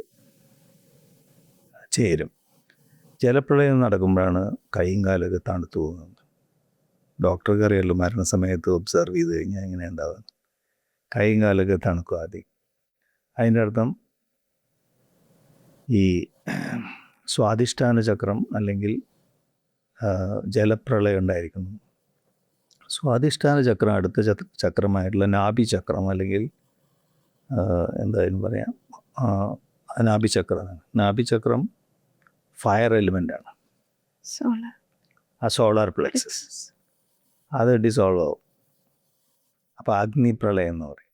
ചേരും. ജലപ്രളയം നടക്കുമ്പോഴാണ് കൈയും കാലൊക്കെ തണുത്തു പോകുന്നത്. ഡോക്ടർക്ക് അറിയാമല്ലോ മരണസമയത്ത് ഒബ്സർവ് ചെയ്ത് കഴിഞ്ഞാൽ എങ്ങനെ ഉണ്ടാവുക. കൈയും കാലൊക്കെ തണുക്കും ആദ്യം. അതിൻ്റെ അർത്ഥം ഈ സ്വാധിഷ്ഠാന ചക്രം അല്ലെങ്കിൽ ജലപ്രളയം ഉണ്ടായിരിക്കുന്നു. സ്വാധിഷ്ഠാന ചക്രം അടുത്ത ചക്രമായിട്ടുള്ള നാഭി ചക്രം അല്ലെങ്കിൽ എന്തായാലും പറയാം നാഭി ചക്രമാണ്. നാഭി ചക്രം ഫയർ എലിമെൻ്റാണ്, ആ സോളാർ പ്ലെക്സസ്. അത് ഡിസോൾവ് ആവും. അപ്പോൾ അഗ്നിപ്രളയം എന്ന് പറയും.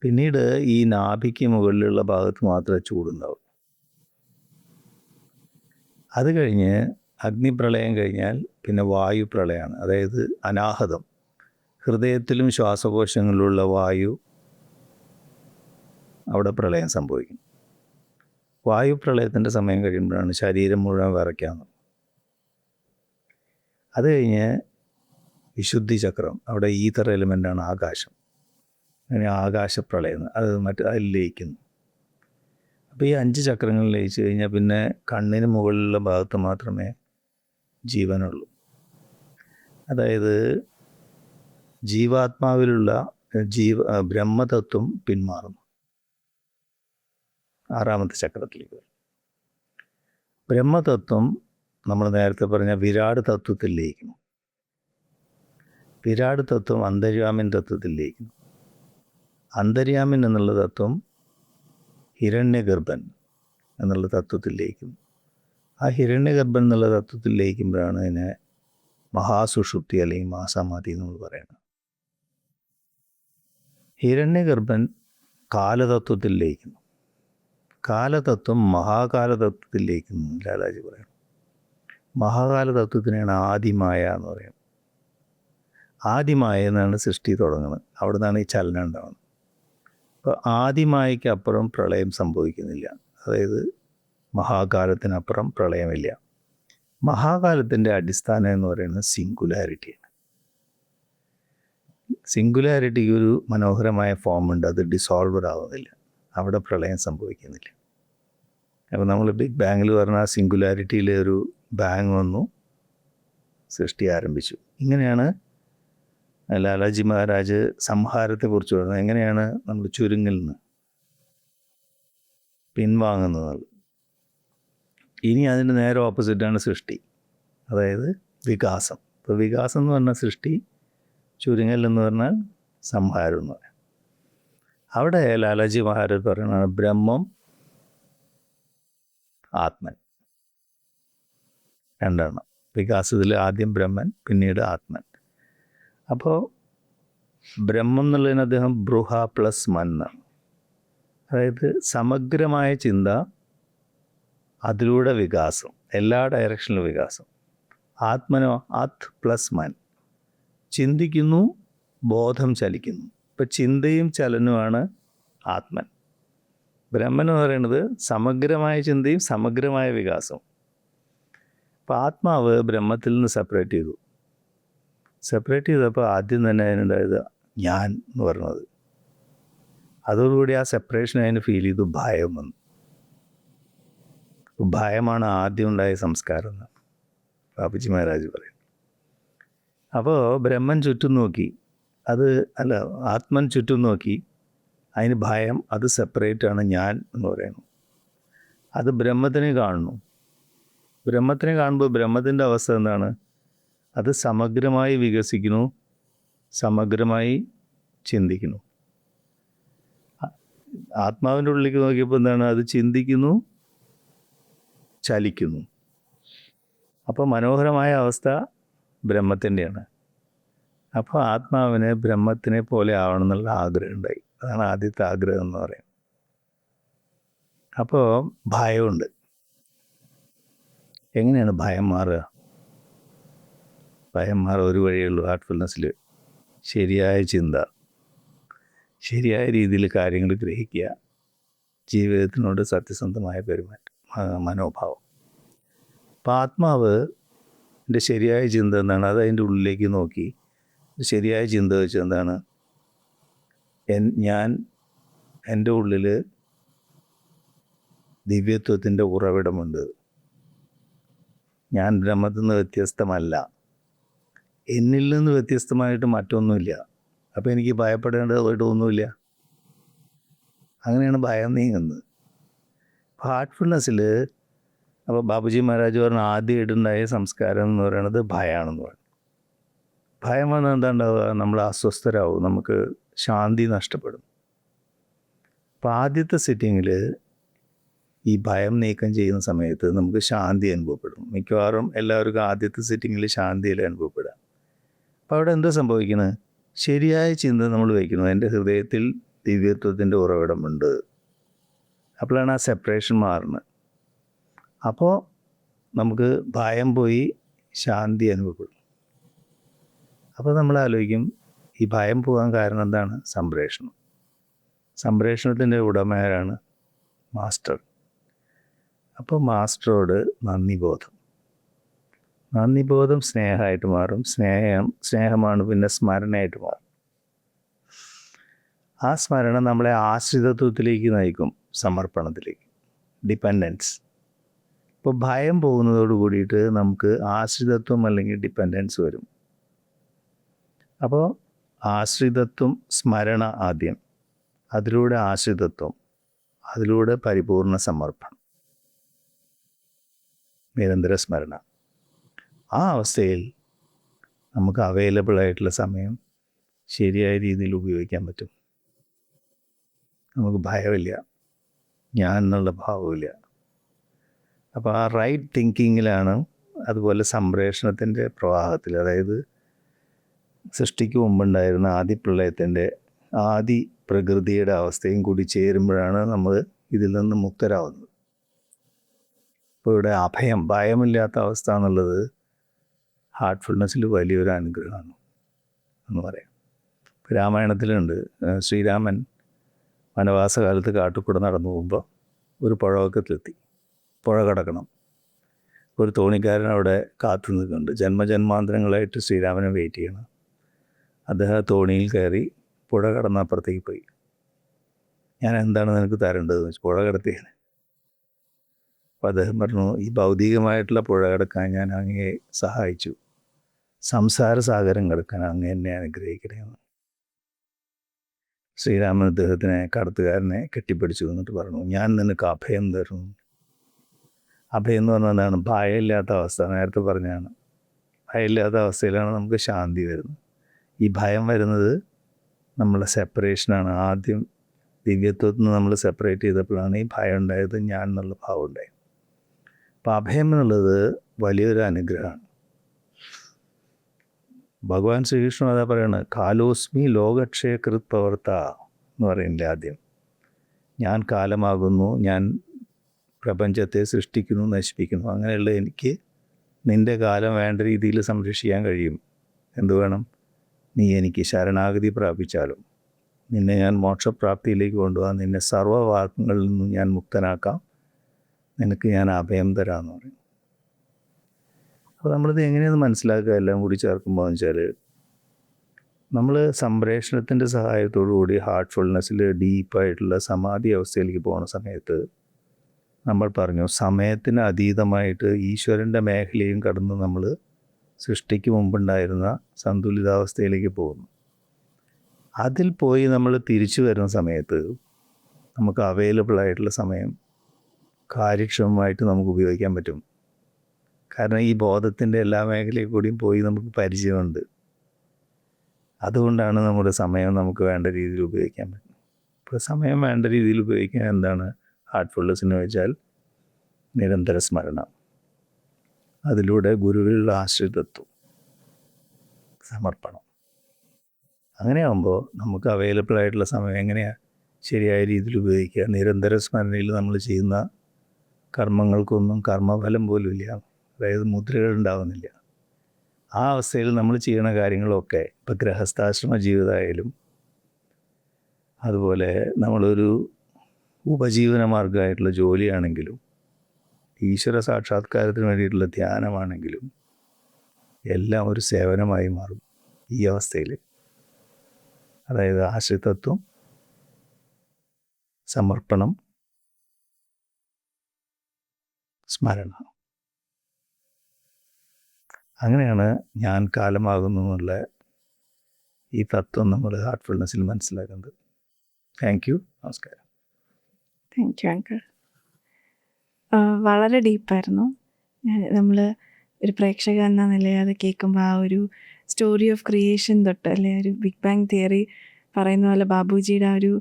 പിന്നീട് ഈ നാഭിക്ക് മുകളിലുള്ള ഭാഗത്ത് മാത്രമേ ചൂടുണ്ടാവും. അത് കഴിഞ്ഞ് അഗ്നിപ്രളയം കഴിഞ്ഞാൽ പിന്നെ വായു പ്രളയമാണ്, അതായത് അനാഹതം. ഹൃദയത്തിലും ശ്വാസകോശങ്ങളിലുള്ള വായു അവിടെ പ്രളയം സംഭവിക്കും. വായു പ്രളയത്തിൻ്റെ സമയം കഴിയുമ്പോഴാണ് ശരീരം മുഴുവൻ വിറയ്ക്കാവുന്നത്. അത് കഴിഞ്ഞ് വിശുദ്ധി ചക്രം, അവിടെ ഈതർ എലിമെൻ്റാണ് ആകാശം. അങ്ങനെ ആകാശപ്രളയം, അത് അതിൽ ലയിക്കുന്നു. അപ്പോൾ ഈ 5 ചക്രങ്ങൾ ലയിച്ചു കഴിഞ്ഞാൽ പിന്നെ കണ്ണിന് മുകളിലുള്ള ഭാഗത്ത് മാത്രമേ ജീവനുള്ളൂ. അതായത് ജീവാത്മാവിലുള്ള ബ്രഹ്മതത്വം പിന്മാറുന്നു. 6ാമത്തെ ചക്രത്തിലേക്ക് വരും. ബ്രഹ്മതത്വം നമ്മൾ നേരത്തെ പറഞ്ഞ വിരാട് തത്വത്തിൽ ലയിക്കുന്നു. വിരാട് തത്വം അന്തര്യാമിൻ തത്വത്തിൽ ലയിക്കുന്നു. അന്തര്യാമിൻ എന്നുള്ള തത്വം ഹിരണ്യഗർഭൻ എന്നുള്ള തത്വത്തിൽ ലയിക്കുന്നു. ആ ഹിരണ്യഗർഭൻ എന്നുള്ള തത്വത്തിൽ ലയിക്കുമ്പോഴാണ് അതിനെ മഹാസുഷുപ്തി അല്ലെങ്കിൽ മഹാസമാധി എന്ന് പറയുന്നത്. ഹിരണ്യഗർഭൻ കാലതത്വത്തിൽ ലയിക്കുന്നു. കാലതത്വം മഹാകാലതത്വത്തിൽ ലയിക്കുന്നു ലാലാജി പറയുന്നു. മഹാകാലതത്വത്തിനാണ് ആദിമായ എന്ന് പറയുന്നത്. ആദിമായ എന്നാണ് സൃഷ്ടി തുടങ്ങുന്നത്. അവിടെ നിന്നാണ് ഈ ചലനം ഉണ്ടാകുന്നത്. അപ്പോൾ ആദിമായയ്ക്ക് അപ്പുറം പ്രളയം സംഭവിക്കുന്നില്ല. അതായത് മഹാകാലത്തിനപ്പുറം പ്രളയമില്ല. മഹാകാലത്തിൻ്റെ അടിസ്ഥാനം എന്ന് പറയുന്നത് സിംഗുലാരിറ്റിയാണ്. സിംഗുലാരിറ്റിക്ക് ഒരു മനോഹരമായ ഫോമുണ്ട്. അത് ഡിസോൾവർ ആവുന്നില്ല. അവിടെ പ്രളയം സംഭവിക്കുന്നില്ല. അപ്പോൾ നമ്മൾ ബിഗ് ബാങ്ങിൽ പറഞ്ഞാൽ സിംഗുലാരിറ്റിയിലെ ഒരു ബാങ് വന്നു, സൃഷ്ടി ആരംഭിച്ചു. ഇങ്ങനെയാണ് ലാലാജി മഹാരാജ് സംഹാരത്തെക്കുറിച്ച് പറയുന്നത്. എങ്ങനെയാണ് നമ്മൾ ചുരുങ്ങിൽ നിന്ന് പിൻവാങ്ങുന്നത്. ഇനി അതിൻ്റെ നേരെ ഓപ്പോസിറ്റാണ് സൃഷ്ടി, അതായത് വികാസം. ഇപ്പോൾ വികാസം എന്ന് പറഞ്ഞാൽ സൃഷ്ടി, ചുരുങ്ങൽ എന്ന് പറഞ്ഞാൽ സംഹാരം എന്ന് പറയാം. അവിടെ ലാലാജി മഹാരാജ് പറയുന്നത് ബ്രഹ്മം, ആത്മൻ, രണ്ടെണ്ണം. വികാസത്തിൽ ആദ്യം ബ്രഹ്മൻ, പിന്നീട് ആത്മൻ. അപ്പോൾ ബ്രഹ്മം എന്നുള്ളതിന് അദ്ദേഹം ബൃഹ പ്ലസ് മൻ എന്നാണ്. അതായത് സമഗ്രമായ ചിന്ത, അതിലൂടെ വികാസം, എല്ലാ ഡയറക്ഷനിലും വികാസം. ആത്മനോ ആത് പ്ലസ് മൻ, ചിന്തിക്കുന്നു, ബോധം ചലിക്കുന്നു. ഇപ്പം ചിന്തയും ചലനവുമാണ് ആത്മൻ. ബ്രഹ്മൻ എന്ന് പറയുന്നത് സമഗ്രമായ ചിന്തയും സമഗ്രമായ വികാസവും. അപ്പോൾ ആത്മാവ് ബ്രഹ്മത്തിൽ നിന്ന് സെപ്പറേറ്റ് ചെയ്തപ്പോൾ ആദ്യം തന്നെ അതിനുണ്ടായത് ഞാൻ എന്ന് പറയുന്നത്. അതോടുകൂടി ആ സെപ്പറേഷൻ അതിന് ഫീൽ ചെയ്തു, ഭയം വന്നു. ഭയമാണ് ആദ്യം ഉണ്ടായ സംസ്കാരം എന്ന് ബാബുജി മഹാരാജ് പറയും. അപ്പോൾ ബ്രഹ്മൻ ചുറ്റും നോക്കി, ആത്മൻ ചുറ്റും നോക്കി, അതിന് ഭയം, അത് സെപ്പറേറ്റാണ് ഞാൻ എന്ന് പറയുന്നു. അത് ബ്രഹ്മത്തിനെ കാണുന്നു. ബ്രഹ്മത്തിനെ കാണുമ്പോൾ ബ്രഹ്മത്തിൻ്റെ അവസ്ഥ എന്താണ്? അത് സമഗ്രമായി വികസിക്കുന്നു, സമഗ്രമായി ചിന്തിക്കുന്നു. ആത്മാവിൻ്റെ ഉള്ളിലേക്ക് നോക്കിയപ്പോൾ എന്താണ്? അത് ചിന്തിക്കുന്നു, ചലിക്കുന്നു. അപ്പോൾ മനോഹരമായ അവസ്ഥ ബ്രഹ്മത്തിൻ്റെയാണ്. അപ്പോൾ ആത്മാവിന് ബ്രഹ്മത്തിനെ പോലെ ആവണം എന്നുള്ള ആഗ്രഹം ഉണ്ടായി. അതാണ് ആദ്യത്തെ ആഗ്രഹം എന്ന് പറയും. അപ്പോൾ ഭയമുണ്ട്. എങ്ങനെയാണ് ഭയം മാറുക? ഭയം മാറുക ഒരു വഴിയുള്ളൂ. ഹാർട്ട്ഫുൾനെസ്സിൽ ശരിയായ ചിന്ത, ശരിയായ രീതിയിൽ കാര്യങ്ങൾ ഗ്രഹിക്കുക, ജീവിതത്തിനോട് സത്യസന്ധമായ മനോഭാവം. അപ്പം ആത്മാവിൻ്റെ ശരിയായ ചിന്ത എന്താണ്? അത് അതിൻ്റെ ഉള്ളിലേക്ക് നോക്കി ശരിയായ ചിന്ത വെച്ച് എന്താണ്? എൻ്റെ ഉള്ളിൽ ദിവ്യത്വത്തിൻ്റെ ഉറവിടമുണ്ട്. ഞാൻ ബ്രഹ്മത്തിൽ നിന്ന് വ്യത്യസ്തമല്ല. എന്നിൽ നിന്ന് വ്യത്യസ്തമായിട്ട് മറ്റൊന്നുമില്ല. അപ്പോൾ എനിക്ക് ഭയപ്പെടേണ്ടതായിട്ട് ഒന്നുമില്ല. അങ്ങനെയാണ് ഭയം നീങ്ങുന്നത്. ഹാർട്ട്ഫുൾനെസ്സിൽ അപ്പോൾ ബാബുജി മഹാരാജ് പറഞ്ഞ ആദ്യമായിട്ടുണ്ടായ സംസ്കാരം എന്ന് പറയുന്നത് ഭയമാണെന്ന് പറഞ്ഞു. ഭയം വന്നാൽ എന്താ ഉണ്ടാവുക? നമ്മൾ അസ്വസ്ഥരാകും, നമുക്ക് ശാന്തി നഷ്ടപ്പെടും. അപ്പോൾ ആദ്യത്തെ സിറ്റിങ്ങിൽ ഈ ഭയം നീക്കം ചെയ്യുന്ന സമയത്ത് നമുക്ക് ശാന്തി അനുഭവപ്പെടും. മിക്കവാറും എല്ലാവർക്കും ആദ്യത്തെ സിറ്റിങ്ങിൽ ശാന്തിയിൽ അനുഭവപ്പെടുക. അപ്പോൾ അവിടെ എന്താ സംഭവിക്കുന്നത്? ശരിയായ ചിന്ത നമ്മൾ വയ്ക്കുന്നു. എൻ്റെ ഹൃദയത്തിൽ ദിവ്യത്വത്തിൻ്റെ ഉറവിടമുണ്ട്. അപ്പോഴാണ് ആ സെപ്പറേഷൻ മാറുന്നത്. അപ്പോൾ നമുക്ക് ഭയം പോയി ശാന്തി അനുഭവപ്പെടും. അപ്പോൾ നമ്മൾ ആലോചിക്കും, ഈ ഭയം പോകാൻ കാരണം എന്താണ്? സംപ്രേഷണം. സംപ്രേഷണത്തിൻ്റെ ഉടമയാരാണ്? മാസ്റ്റർ. അപ്പോൾ മാസ്റ്ററോട് നന്ദിബോധം സ്നേഹമായിട്ട് മാറും. സ്നേഹമാണ് പിന്നെ സ്മരണയായിട്ട് മാറും. ആ സ്മരണ നമ്മളെ ആശ്രിതത്വത്തിലേക്ക് നയിക്കും, സമർപ്പണത്തിലേക്ക്, ഡിപ്പെൻഡൻസ്. ഇപ്പോൾ ഭയം പോകുന്നതോട് കൂടിയിട്ട് നമുക്ക് ആശ്രിതത്വം അല്ലെങ്കിൽ ഡിപ്പെൻഡൻസ് വരും. അപ്പോൾ ആശ്രിതത്വം, സ്മരണ ആദ്യം, അതിലൂടെ ആശ്രിതത്വം, അതിലൂടെ പരിപൂർണ സമർപ്പണം, നിരന്തര സ്മരണ. ആ അവസ്ഥയിൽ നമുക്ക് അവൈലബിൾ ആയിട്ടുള്ള സമയം ശരിയായ രീതിയിൽ ഉപയോഗിക്കാൻ പറ്റും. നമുക്ക് ഭയമില്ല, ഞാൻ എന്നുള്ള ഭാവമില്ല. അപ്പോൾ ആ റൈറ്റ് തിങ്കിങ്ങിലാണ്. അതുപോലെ സംപ്രേഷണത്തിൻ്റെ പ്രവാഹത്തിൽ, അതായത് സൃഷ്ടിക്ക് മുമ്പുണ്ടായിരുന്ന ആദിപ്രളയത്തിൻ്റെ ആദി പ്രകൃതിയുടെ അവസ്ഥയും കൂടി ചേരുമ്പോഴാണ് നമ്മൾ ഇതിൽ നിന്ന് മുക്തരാവുന്നത്. ഇപ്പോൾ ഇവിടെ അഭയം, ഭയമില്ലാത്ത അവസ്ഥ എന്നുള്ളത് ഹാർട്ട്ഫുൾനെസ്സിൽ വലിയൊരു അനുഗ്രഹമാണ് എന്ന് പറയാം. രാമായണത്തിലുണ്ട്, ശ്രീരാമൻ വനവാസകാലത്ത് കാട്ടിൽക്കൂടെ നടന്നു പോകുമ്പോൾ ഒരു പുഴവക്കത്തെത്തി. പുഴ കടക്കണം. ഒരു തോണിക്കാരൻ അവിടെ കാത്തു നിൽക്കുന്നുണ്ട്. ജന്മജന്മാന്തരങ്ങളായിട്ട് ശ്രീരാമനെ വെയിറ്റ് ചെയ്യണം. അദ്ദേഹം തോണിയിൽ കയറി പുഴ കടന്ന് അപ്പുറത്തേക്ക് പോയി. ഞാൻ എന്താണ് നിനക്ക് തരേണ്ടതെന്ന് വെച്ചാൽ പുഴ കടത്തിയാണ്. അപ്പോൾ അദ്ദേഹം പറഞ്ഞു, ഈ ഭൗതികമായിട്ടുള്ള പുഴ കടക്കാൻ ഞാൻ അങ്ങയെ സഹായിച്ചു, സംസാര സാഗരം കിടക്കാൻ അങ്ങ് എന്നെ അനുഗ്രഹിക്കണമെന്ന്. ശ്രീരാമൻ അദ്ദേഹത്തിനെ, കടത്തുകാരനെ കെട്ടിപ്പിടിച്ചു എന്നിട്ട് പറഞ്ഞു, ഞാൻ നിനക്ക് അഭയം തരുന്നു. അഭയം എന്ന് പറഞ്ഞാൽ എന്താണ്? ഭയമില്ലാത്ത അവസ്ഥ. നേരത്തെ പറഞ്ഞാണ്, ഭയമില്ലാത്ത അവസ്ഥയിലാണ് നമുക്ക് ശാന്തി വരുന്നത്. ഈ ഭയം വരുന്നത് നമ്മളെ സെപ്പറേഷനാണ്. ആദ്യം ദിവ്യത്വത്തിൽ നിന്ന് നമ്മൾ സെപ്പറേറ്റ് ചെയ്തപ്പോഴാണ് ഈ ഭയം ഉണ്ടായത്, ഞാൻ എന്നുള്ള ഭാവം ഉണ്ടായത്. അപ്പം അഭയം എന്നുള്ളത് വലിയൊരു അനുഗ്രഹമാണ്. ഭഗവാൻ ശ്രീകൃഷ്ണൻ അതാ പറയണത്, കാലോസ്മി ലോകക്ഷയകൃത് പ്രവർത്ത എന്ന് പറയുന്നില്ല ആദ്യം. ഞാൻ കാലമാകുന്നു, ഞാൻ പ്രപഞ്ചത്തെ സൃഷ്ടിക്കുന്നു, നശിപ്പിക്കുന്നു. അങ്ങനെയുള്ള എനിക്ക് നിൻ്റെ കാലം വേണ്ട രീതിയിൽ സംരക്ഷിക്കാൻ കഴിയും. എന്തു വേണം? നീ എനിക്ക് ശരണാഗതി പ്രാപിച്ചാലും നിന്നെ ഞാൻ മോക്ഷപ്രാപ്തിയിലേക്ക് കൊണ്ടുപോകാം, നിന്നെ സർവ്വവാദങ്ങളിൽ നിന്നും ഞാൻ മുക്തനാക്കാം, നിനക്ക് ഞാൻ അഭയം തരാമെന്ന് പറയും. അപ്പോൾ നമ്മളിത് എങ്ങനെയാണ് മനസ്സിലാക്കുക? എല്ലാം കൂടി ചേർക്കുമ്പോൾ എന്ന് വെച്ചാൽ, നമ്മൾ സംപ്രേഷണത്തിൻ്റെ സഹായത്തോടു കൂടി ഹാർട്ട്ഫുൾനെസ്സിൽ ഡീപ്പായിട്ടുള്ള സമാധി അവസ്ഥയിലേക്ക് പോകുന്ന സമയത്ത് നമ്മൾ പറഞ്ഞു, സമയത്തിന് അതീതമായിട്ട് ഈശ്വരൻ്റെ മേഖലയും കടന്ന് നമ്മൾ സൃഷ്ടിക്ക് മുമ്പുണ്ടായിരുന്ന സന്തുലിതാവസ്ഥയിലേക്ക് പോകുന്നു. അതിൽ പോയി നമ്മൾ തിരിച്ചു വരുന്ന സമയത്ത് നമുക്ക് അവൈലബിൾ ആയിട്ടുള്ള സമയം കാര്യക്ഷമമായിട്ട് നമുക്ക് ഉപയോഗിക്കാൻ പറ്റും. കാരണം ഈ ബോധത്തിൻ്റെ എല്ലാ മേഖലയിൽ കൂടിയും പോയി നമുക്ക് പരിചയമുണ്ട്. അതുകൊണ്ടാണ് നമ്മുടെ സമയം നമുക്ക് വേണ്ട രീതിയിൽ ഉപയോഗിക്കാൻ പറ്റും. ഇപ്പോൾ സമയം വേണ്ട രീതിയിൽ ഉപയോഗിക്കാൻ എന്താണ് ഹാർട്ട്ഫുൾനെസ്സിന് വെച്ചാൽ? നിരന്തര സ്മരണ, അതിലൂടെ ഗുരുവിലുള്ള ആശ്രിതത്വം, സമർപ്പണം. അങ്ങനെയാകുമ്പോൾ നമുക്ക് അവൈലബിൾ ആയിട്ടുള്ള സമയം എങ്ങനെയാണ് ശരിയായ രീതിയിൽ ഉപയോഗിക്കുക? നിരന്തര സ്മരണയിൽ നമ്മൾ ചെയ്യുന്ന കർമ്മങ്ങൾക്കൊന്നും കർമ്മഫലം പോലും ഇല്ല, അതായത് മുദ്രകൾ ഉണ്ടാവുന്നില്ല. ആ അവസ്ഥയിൽ നമ്മൾ ചെയ്യുന്ന കാര്യങ്ങളൊക്കെ, ഇപ്പോൾ ഗൃഹസ്ഥാശ്രമ ജീവിതമായാലും അതുപോലെ നമ്മളൊരു ഉപജീവന മാർഗമായിട്ടുള്ള ജോലിയാണെങ്കിലും ഈശ്വര സാക്ഷാത്കാരത്തിന് വേണ്ടിയിട്ടുള്ള ധ്യാനമാണെങ്കിലും എല്ലാം ഒരു സേവനമായി മാറും ഈ അവസ്ഥയിൽ. അതായത് ആശ്രിതത്വം, സമർപ്പണം, സ്മരണ. അങ്ങനെയാണ് ഞാൻ കാലമാകുന്നു എന്നുള്ള ഈ തത്വം നമ്മൾ ഹാർട്ട്ഫുൾനെസ്സിൽ മനസ്സിലാക്കുന്നത്. Thank you. നമസ്കാരം. Thank you uncle. വളരെ ഡീപ്പായിരുന്നു. നമ്മൾ ഒരു പ്രേക്ഷക എന്ന നിലയിൽ അത് കേൾക്കുമ്പോൾ ആ ഒരു സ്റ്റോറി ഓഫ് ക്രിയേഷൻ തൊട്ട്, അല്ലെ ഒരു ബിഗ് ബാങ് തിയറി പറയുന്ന പോലെ ബാബുജിയുടെ ആ ഒരു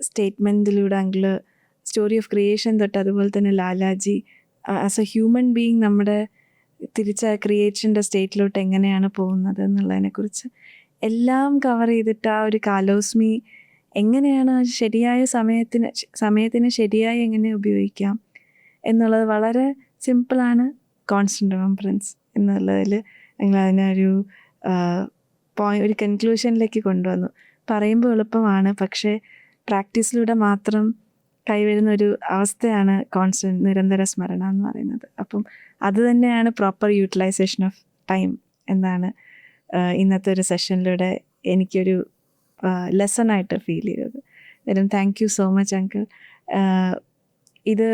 സ്റ്റേറ്റ്മെൻറ്റിലൂടെ അങ്കിള് സ്റ്റോറി ഓഫ് ക്രിയേഷൻ തൊട്ട്, അതുപോലെ തന്നെ Lalaji as A human being നമ്മുടെ തിരിച്ച ക്രിയേഷൻ്റെ സ്റ്റേറ്റിലോട്ട് എങ്ങനെയാണ് പോകുന്നത് എന്നുള്ളതിനെക്കുറിച്ച് എല്ലാം കവർ ചെയ്തിട്ട് ആ ഒരു കാലോസ്മി എങ്ങനെയാണ് ശരിയായ സമയത്തിന് ശരിയായി എങ്ങനെ ഉപയോഗിക്കാം എന്നുള്ളത് വളരെ സിമ്പിളാണ്. കോൺസ്റ്റൻ്റ് റിമംബറൻസ് എന്നുള്ളതിൽ ഞങ്ങൾ അതിനൊരു ഒരു കൺക്ലൂഷനിലേക്ക് കൊണ്ടുവന്നു. പറയുമ്പോൾ എളുപ്പമാണ്, പക്ഷേ പ്രാക്ടീസിലൂടെ മാത്രം കൈവരുന്ന ഒരു അവസ്ഥയാണ് കോൺസ്റ്റൻ്റ് നിരന്തര സ്മരണ എന്ന് പറയുന്നത്. അപ്പം അത് തന്നെയാണ് പ്രോപ്പർ യൂട്ടിലൈസേഷൻ ഓഫ് ടൈം എന്നാണ് ഇന്നത്തെ ഒരു സെഷനിലൂടെ എനിക്കൊരു ലെസണായിട്ട് ഫീൽ ചെയ്തത്. എന്തായാലും thank you so much uncle. ഇത്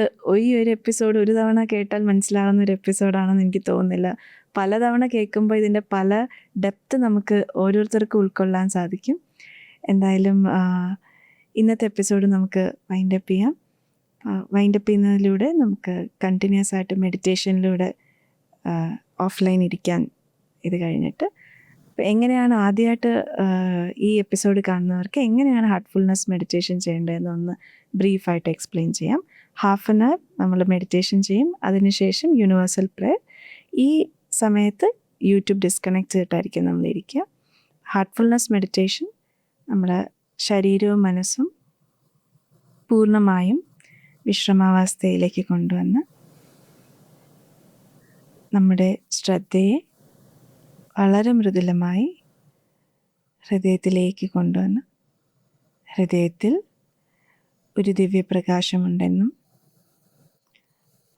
ഈ ഒരു എപ്പിസോഡ് ഒരു തവണ കേട്ടാൽ മനസ്സിലാവുന്ന ഒരു എപ്പിസോഡാണെന്ന് എനിക്ക് തോന്നുന്നില്ല. പലതവണ കേൾക്കുമ്പോൾ ഇതിൻ്റെ പല ഡെപ്ത് നമുക്ക് ഓരോരുത്തർക്കും ഉൾക്കൊള്ളാൻ സാധിക്കും. എന്തായാലും ഇന്നത്തെ എപ്പിസോഡ് നമുക്ക് വൈൻഡപ്പ് ചെയ്യാം. വൈൻഡപ്പ് ചെയ്യുന്നതിലൂടെ നമുക്ക് കണ്ടിന്യൂസ് ആയിട്ട് മെഡിറ്റേഷനിലൂടെ ഓഫ്ലൈൻ ഇരിക്കാൻ ഇത് കഴിഞ്ഞിട്ട് എങ്ങനെയാണ് ആദ്യമായിട്ട് ഈ എപ്പിസോഡ് കാണുന്നവർക്ക് എങ്ങനെയാണ് ഹാർട്ട്ഫുൾനെസ് മെഡിറ്റേഷൻ ചെയ്യേണ്ടതെന്നൊന്ന് ബ്രീഫായിട്ട് എക്സ്പ്ലെയിൻ ചെയ്യാം. 1/2 hour നമ്മൾ മെഡിറ്റേഷൻ ചെയ്യും. അതിനുശേഷം യൂണിവേഴ്സൽ പ്രെയർ. ഈ സമയത്ത് യൂട്യൂബ് ഡിസ്കണക്ട് ചെയ്തിട്ടായിരിക്കും നമ്മളിരിക്കുക. ഹാർട്ട്ഫുൾനെസ് മെഡിറ്റേഷൻ നമ്മൾ ശരീരവും മനസ്സും പൂർണ്ണമായും വിശ്രമാവസ്ഥയിലേക്ക് കൊണ്ടുവന്ന് നമ്മുടെ ശ്രദ്ധയെ വളരെ മൃദുലമായി ഹൃദയത്തിലേക്ക് കൊണ്ടുവന്ന് ഹൃദയത്തിൽ ഒരു ദിവ്യപ്രകാശമുണ്ടെന്നും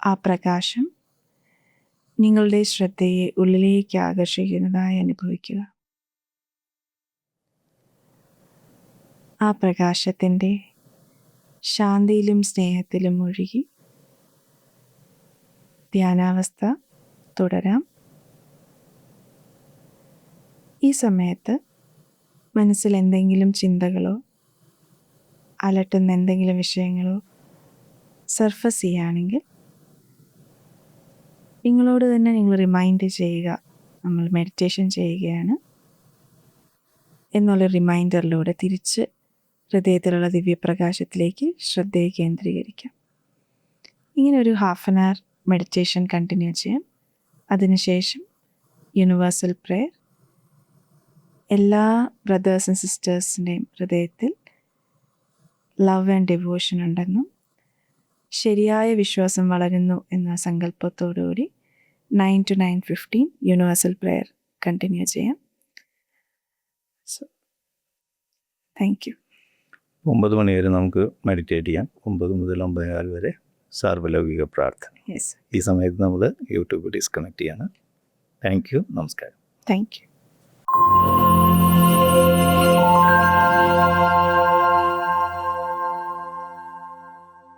ആ പ്രകാശം നിങ്ങളുടെ ശ്രദ്ധയെ ഉള്ളിലേക്ക് ആകർഷിക്കുന്നതായി അനുഭവിക്കുക. ആ പ്രകാശത്തിൻ്റെ ശാന്തിയിലും സ്നേഹത്തിലും ഒഴുകി ധ്യാനാവസ്ഥ തുടരാം. ഈ സമയത്ത് മനസ്സിൽ എന്തെങ്കിലും ചിന്തകളോ അലട്ടുന്ന എന്തെങ്കിലും വിഷയങ്ങളോ സർഫസ് ചെയ്യുകയാണെങ്കിൽ നിങ്ങളോട് തന്നെ നിങ്ങൾ റിമൈൻഡ് ചെയ്യുക, നമ്മൾ മെഡിറ്റേഷൻ ചെയ്യുകയാണ് എന്നുള്ള റിമൈൻഡറിലൂടെ തിരിച്ച് ഹൃദയത്തിലുള്ള ദിവ്യപ്രകാശത്തിലേക്ക് ശ്രദ്ധയെ കേന്ദ്രീകരിക്കാം. ഇങ്ങനെ ഒരു 1/2 hour മെഡിറ്റേഷൻ കണ്ടിന്യൂ ചെയ്യാം. അതിനുശേഷം യൂണിവേഴ്സൽ പ്രെയർ. എല്ലാ ബ്രദേഴ്സ് ആൻഡ് സിസ്റ്റേഴ്സിൻ്റെയും ഹൃദയത്തിൽ ലവ് ആൻഡ് ഡിവോഷൻ ഉണ്ടെന്നും ശരിയായ വിശ്വാസം വളരുന്നു എന്ന സങ്കല്പത്തോടുകൂടി 9 to 9:15 യൂണിവേഴ്സൽ പ്രെയർ കണ്ടിന്യൂ ചെയ്യാം. So thank you. 9 മണി വരെ നമുക്ക് മെഡിറ്റേറ്റ് ചെയ്യാം. 9 മുതൽ 9:15 വരെ സാർവലൗകിക പ്രാർത്ഥന. യെസ്, ഈ സമയത്ത് നമ്മൾ യൂട്യൂബ് ഡിസ്കണക്ട് ചെയ്യാണ്. Thank you. നമസ്കാരം. Thank U.